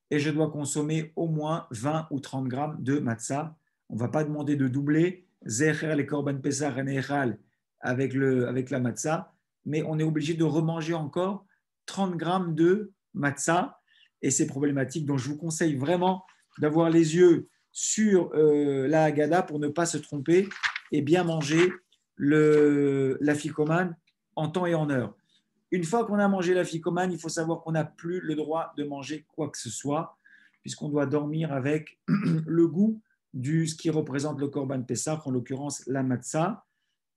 et je dois consommer au moins 20 ou 30 grammes de matzah. On ne va pas demander de doubler Zecher le Korban Pessah Nechal avec la matzah, mais on est obligé de remanger encore 30 grammes de matzah, et c'est problématique. Donc je vous conseille vraiment d'avoir les yeux sur la Haggadah pour ne pas se tromper et bien manger la ficomane en temps et en heure. Une fois qu'on a mangé la ficomane, il faut savoir qu'on n'a plus le droit de manger quoi que ce soit, puisqu'on doit dormir avec le goût ce qui représente le Korban Pessah, en l'occurrence la matzah.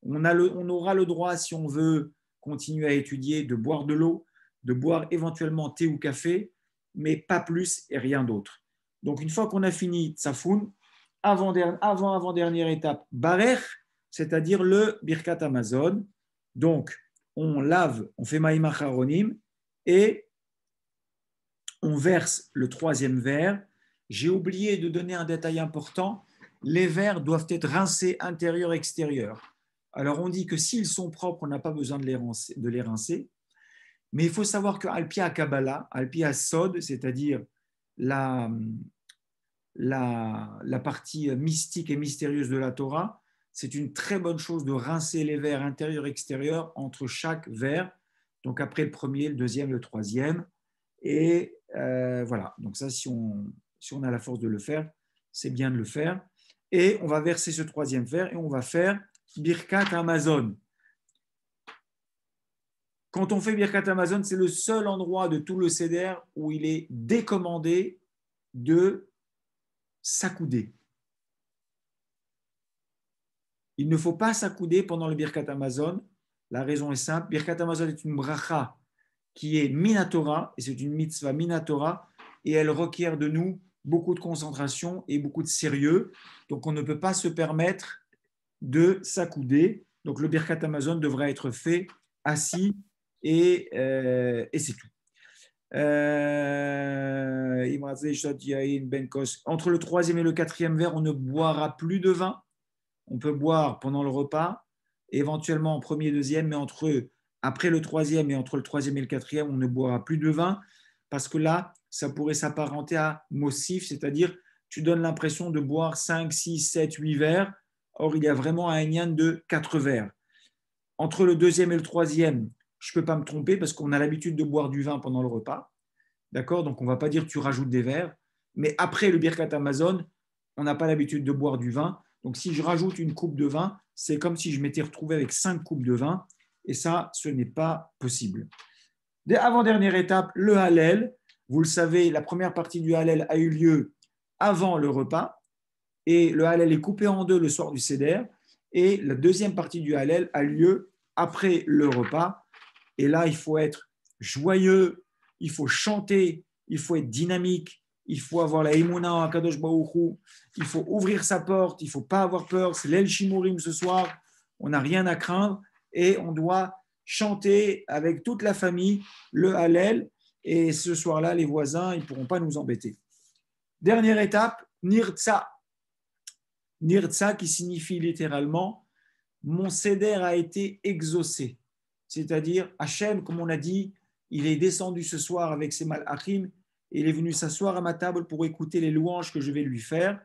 On aura le droit, si on veut continuer à étudier, de boire de l'eau, de boire éventuellement thé ou café, mais pas plus et rien d'autre. Donc une fois qu'on a fini Tsafoun, avant-dernière étape, Barech, c'est-à-dire le Birkat Amazon. Donc on lave, on fait Maïm Acharonim et on verse le troisième verre. J'ai oublié de donner un détail important. Les verres doivent être rincés intérieur-extérieur. Alors on dit que s'ils sont propres, on n'a pas besoin de les rincer. Mais il faut savoir qu'Alpia Kabbalah, Alpia Sod, c'est-à-dire la partie mystique et mystérieuse de la Torah, c'est une très bonne chose de rincer les verres intérieur-extérieur entre chaque verre. Donc après le premier, le deuxième, le troisième. Et voilà, donc ça, si on a la force de le faire, c'est bien de le faire. Et on va verser ce troisième fer et on va faire Birkat Amazon. Quand on fait Birkat Amazon, c'est le seul endroit de tout le Seder où il est décommandé de s'accouder. Il ne faut pas s'accouder pendant le Birkat Amazon. La raison est simple. Birkat Amazon est une bracha qui est minatora, et c'est une mitzvah minatora, et elle requiert de nous beaucoup de concentration et beaucoup de sérieux. Donc on ne peut pas se permettre de s'accouder. Donc le Birkat Amazon devra être fait assis et c'est tout. Entre le troisième et le quatrième verre, on ne boira plus de vin. On peut boire pendant le repas, éventuellement en premier, deuxième, mais après le troisième et entre le troisième et le quatrième, on ne boira plus de vin parce que là, ça pourrait s'apparenter à mossif, c'est-à-dire tu donnes l'impression de boire 5, 6, 7, 8 verres. Or, il y a vraiment un yann de 4 verres. Entre le deuxième et le troisième, je ne peux pas me tromper parce qu'on a l'habitude de boire du vin pendant le repas. D'accord? Donc, on ne va pas dire que tu rajoutes des verres. Mais après le Birkat Amazon, on n'a pas l'habitude de boire du vin. Donc, si je rajoute une coupe de vin, c'est comme si je m'étais retrouvé avec 5 coupes de vin. Et ça, ce n'est pas possible. Avant-dernière étape, le Hallel. Vous le savez, la première partie du Hallel a eu lieu avant le repas. Et le Hallel est coupé en deux le soir du Seder. Et la deuxième partie du Hallel a lieu après le repas. Et là, il faut être joyeux, il faut chanter, il faut être dynamique, il faut avoir la Emouna en Akadosh Baruch Hu, il faut ouvrir sa porte, il ne faut pas avoir peur. C'est l'El Shimurim ce soir, on n'a rien à craindre et on doit chanter avec toute la famille le Hallel. Et ce soir-là, les voisins, ils ne pourront pas nous embêter. Dernière étape, Nirtza. Nirtza qui signifie littéralement mon Seder a été exaucé. C'est-à-dire, Hachem, comme on a dit, il est descendu ce soir avec ses malachim et il est venu s'asseoir à ma table pour écouter les louanges que je vais lui faire.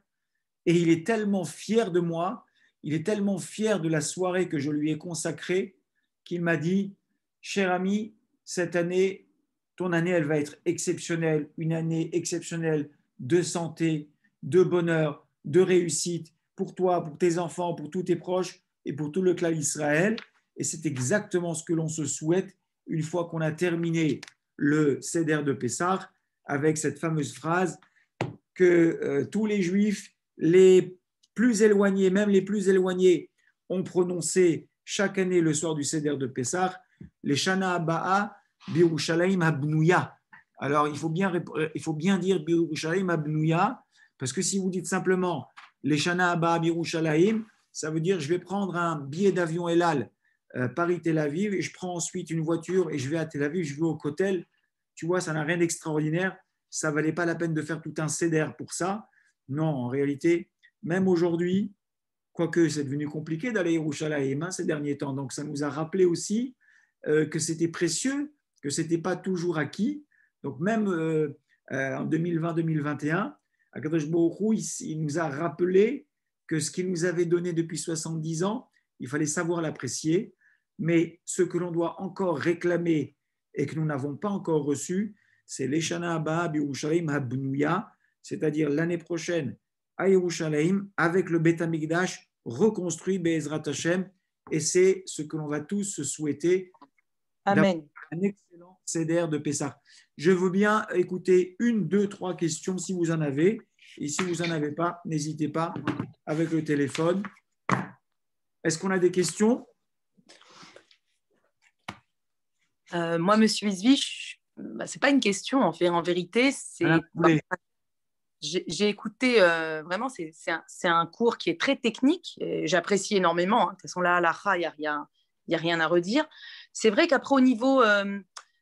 Et il est tellement fier de moi, il est tellement fier de la soirée que je lui ai consacrée qu'il m'a dit, cher ami, cette année, ton année, elle va être exceptionnelle, une année exceptionnelle de santé, de bonheur, de réussite pour toi, pour tes enfants, pour tous tes proches et pour tout le clan Israël. Et c'est exactement ce que l'on se souhaite une fois qu'on a terminé le Seder de Pessah avec cette fameuse phrase que tous les Juifs, les plus éloignés, même les plus éloignés, ont prononcé chaque année le soir du Seder de Pessah, les Shana Abba'a Birushalayim Abnouya. Alors, il faut bien dire Birushalayim Abnouya, parce que si vous dites simplement les Shana Abba'a Birushalayim, ça veut dire je vais prendre un billet d'avion Elal Paris-Tel Aviv et je prends ensuite une voiture et je vais à Tel Aviv, je vais au Kotel. Tu vois, ça n'a rien d'extraordinaire. Ça ne valait pas la peine de faire tout un Seder pour ça. Non, en réalité, même aujourd'hui, quoique c'est devenu compliqué d'aller à Yerushalayim ces derniers temps, donc ça nous a rappelé aussi que c'était précieux, que ce n'était pas toujours acquis. Donc même en 2020-2021, Akadosh Baruch Hu, il nous a rappelé que ce qu'il nous avait donné depuis 70 ans, il fallait savoir l'apprécier. Mais ce que l'on doit encore réclamer et que nous n'avons pas encore reçu, c'est l'Eshana Abba Birushalayim Habnouya, c'est-à-dire l'année prochaine à Yerushalayim avec le Beth Amikdash reconstruit Be'ezrat Hashem. Et c'est ce que l'on va tous se souhaiter.
Amen.
Un excellent Seder de Pessah. Je veux bien écouter 1, 2, 3 questions si vous en avez. Et si vous n'en avez pas, n'hésitez pas avec le téléphone. Est-ce qu'on a des questions?
Moi, Monsieur Isvi, c'est pas une question en vérité, j'ai écouté vraiment, c'est un cours qui est très technique, j'apprécie énormément, hein. De toute façon là, à l'Acha, il n'y a rien à redire. C'est vrai qu'après au niveau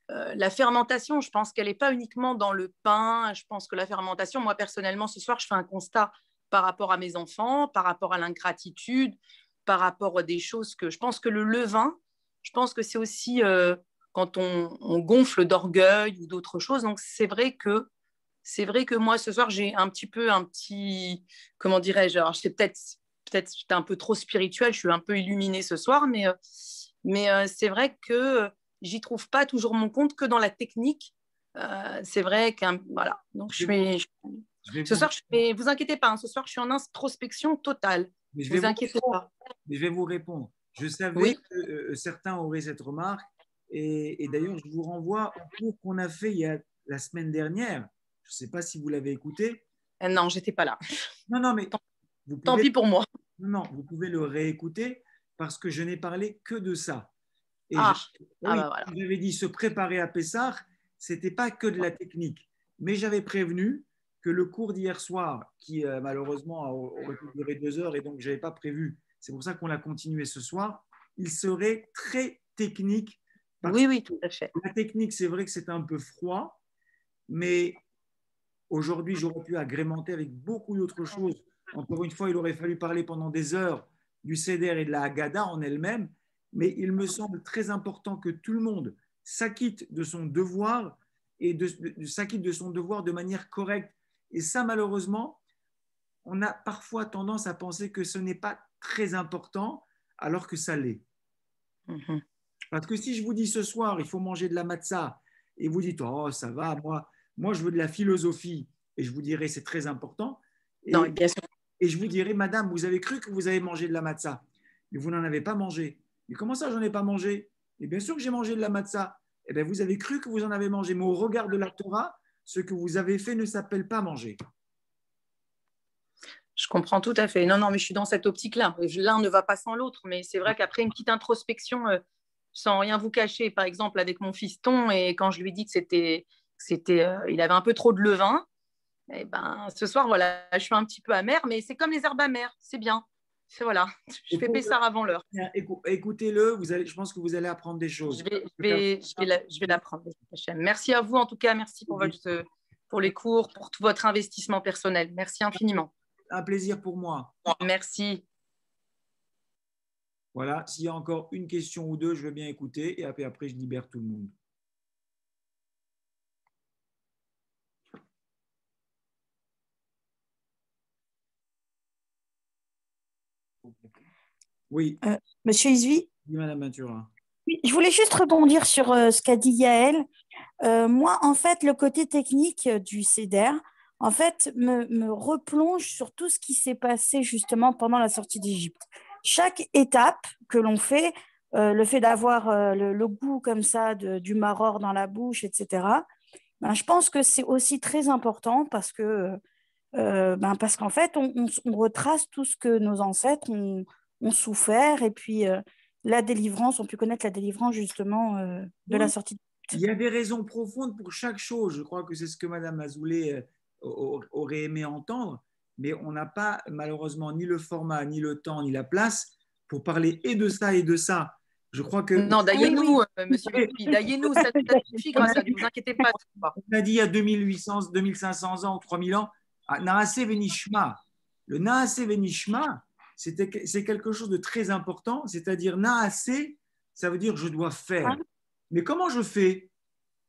la fermentation, je pense qu'elle n'est pas uniquement dans le pain, je pense que la fermentation, moi personnellement ce soir, je fais un constat par rapport à mes enfants, par rapport à l'ingratitude, par rapport à des choses que je pense que le levain, je pense que c'est aussi quand on gonfle d'orgueil ou d'autres choses. Donc, c'est vrai que moi, ce soir, j'ai un petit, comment dirais-je, alors c'est peut-être j'étais un peu trop spirituelle, je suis un peu illuminée ce soir, mais c'est vrai que j'y trouve pas toujours mon compte que dans la technique. C'est vrai voilà. Donc ce soir, vous inquiétez pas, hein, ce soir, je suis en introspection totale.
Mais
vous inquiétez pas.
Mais je vais vous répondre. Je savais
Oui.
que certains auraient cette remarque. Et d'ailleurs, je vous renvoie au cours qu'on a fait la semaine dernière. Je ne sais pas si vous l'avez écouté.
Non, j'étais pas là.
Non, mais
tant pis pour moi.
Non, vous pouvez le réécouter parce que je n'ai parlé que de ça. Et
voilà.
J'avais dit se préparer à Pessah, ce n'était pas que de la technique. Mais j'avais prévenu que le cours d'hier soir, qui malheureusement aurait pu durer 2 heures et donc je n'avais pas prévu, c'est pour ça qu'on l'a continué ce soir, il serait très technique.
Oui, tout à fait.
La technique, c'est vrai que c'est un peu froid, mais aujourd'hui, j'aurais pu agrémenter avec beaucoup d'autres choses. Encore une fois, il aurait fallu parler pendant des heures du Seder et de la Haggadah en elle-même, mais il me semble très important que tout le monde s'acquitte de son devoir et s'acquitte de son devoir de manière correcte. Et ça, malheureusement, on a parfois tendance à penser que ce n'est pas très important, alors que ça l'est.
Mm-hmm.
Parce que si je vous dis ce soir, il faut manger de la matzah, et vous dites, oh, ça va, moi je veux de la philosophie, et je vous dirai, c'est très important.
Non, bien sûr.
Et je vous dirai, madame, vous avez cru que vous avez mangé de la matzah, mais vous n'en avez pas mangé. Mais comment ça, j'en ai pas mangé? Et bien sûr que j'ai mangé de la matzah. Eh bien, vous avez cru que vous en avez mangé, mais au regard de la Torah, ce que vous avez fait ne s'appelle pas manger.
Je comprends tout à fait. Non, mais je suis dans cette optique-là. L'un ne va pas sans l'autre, mais c'est vrai qu'après une petite introspection, sans rien vous cacher, par exemple avec mon fiston, et quand je lui dis que il avait un peu trop de levain, et ben ce soir, voilà, je suis un petit peu amère, mais c'est comme les herbes amères, c'est bien. Voilà, je fais Pessah avant l'heure.
Écoutez-le, je pense que vous allez apprendre des choses.
Je vais l'apprendre. Merci à vous en tout cas, merci pour les cours, pour tout votre investissement personnel. Merci infiniment.
Un plaisir pour moi.
Merci.
Voilà, s'il y a encore une question ou deux, je veux bien écouter et après je libère tout le monde. Oui.
Monsieur Izvi.
Oui, Madame Ventura.
Oui, je voulais juste rebondir sur ce qu'a dit Yael. Moi, en fait, le côté technique du CEDER, en fait, me replonge sur tout ce qui s'est passé justement pendant la sortie d'Égypte. Chaque étape que l'on fait, le fait d'avoir le goût comme ça du maror dans la bouche, etc., ben, je pense que c'est aussi très important parce qu'en fait, on retrace tout ce que nos ancêtres ont souffert et puis la délivrance, on peut connaître la délivrance justement de la sortie d'Égypte.
Il y a des raisons profondes pour chaque chose. Je crois que c'est ce que Madame Azoulay aurait aimé entendre, mais on n'a pas malheureusement ni le format, ni le temps, ni la place pour parler et de ça et de ça. Je crois que…
Non, daillez-nous, monsieur Vicky, daillez-nous, ça suffit grâce à Dieu, ne vous inquiétez pas.
On a dit il y a 2800, 2500 ans, 3000 ans, Naaseh Venishma. Le Naaseh Venishma, c'est quelque chose de très important, c'est-à-dire Naaseh, ça veut dire je dois faire. Mais comment je fais?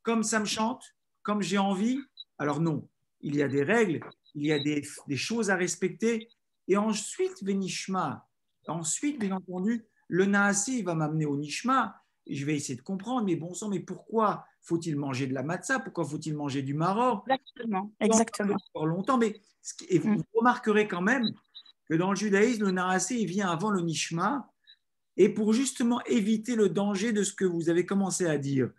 Comme ça me chante? Comme j'ai envie? Alors non, il y a des règles, il y a des choses à respecter. Et ensuite, Venishma. Ensuite, bien entendu, le Naaseh, il va m'amener au Nishma. Et je vais essayer de comprendre, mais bon sang, mais pourquoi faut-il manger de la matzah? Pourquoi faut-il manger du maror?
Exactement.
Pour longtemps, mais et vous remarquerez quand même que dans le judaïsme, le Naaseh, il vient avant le Nishma. Et pour justement éviter le danger de ce que vous avez commencé à dire.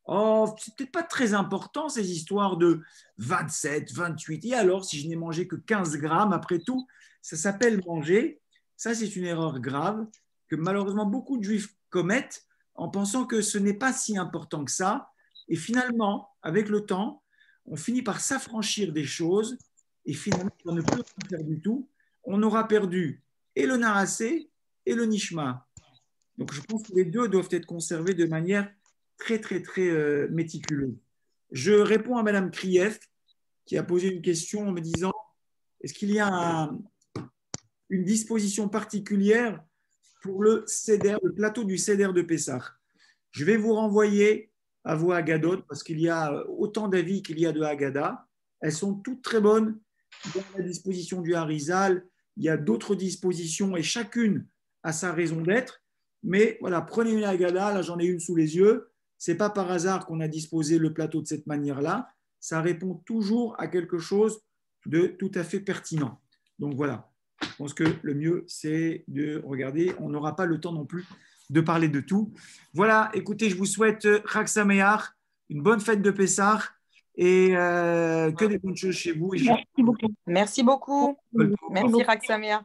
Oh, c'est peut-être pas très important ces histoires de 27, 28. Et alors, si je n'ai mangé que 15 grammes, après tout, ça s'appelle manger. Ça, c'est une erreur grave que malheureusement beaucoup de juifs commettent en pensant que ce n'est pas si important que ça. Et finalement, avec le temps, on finit par s'affranchir des choses et finalement, on ne peut pas faire du tout. On aura perdu et le Naaseh et le Nishma. Donc, je pense que les deux doivent être conservés de manière très, très, très méticuleuse. Je réponds à Madame Krief, qui a posé une question en me disant, est-ce qu'il y a une disposition particulière pour le Seder, le plateau du Seder de Pessah? Je vais vous renvoyer à vos Haggadot, parce qu'il y a autant d'avis qu'il y a de Haggadah. Elles sont toutes très bonnes. Il y a la disposition du Harizal, il y a d'autres dispositions, et chacune a sa raison d'être. Mais voilà, prenez une Haggadah, là j'en ai une sous les yeux, Ce n'est pas par hasard qu'on a disposé le plateau de cette manière-là. Ça répond toujours à quelque chose de tout à fait pertinent. Donc voilà, je pense que le mieux, c'est de regarder. On n'aura pas le temps non plus de parler de tout. Voilà, écoutez, je vous souhaite Chag Sameach, une bonne fête de Pessah et que des bonnes choses chez vous.
Merci beaucoup.
Merci beaucoup. Merci, Chag Sameach.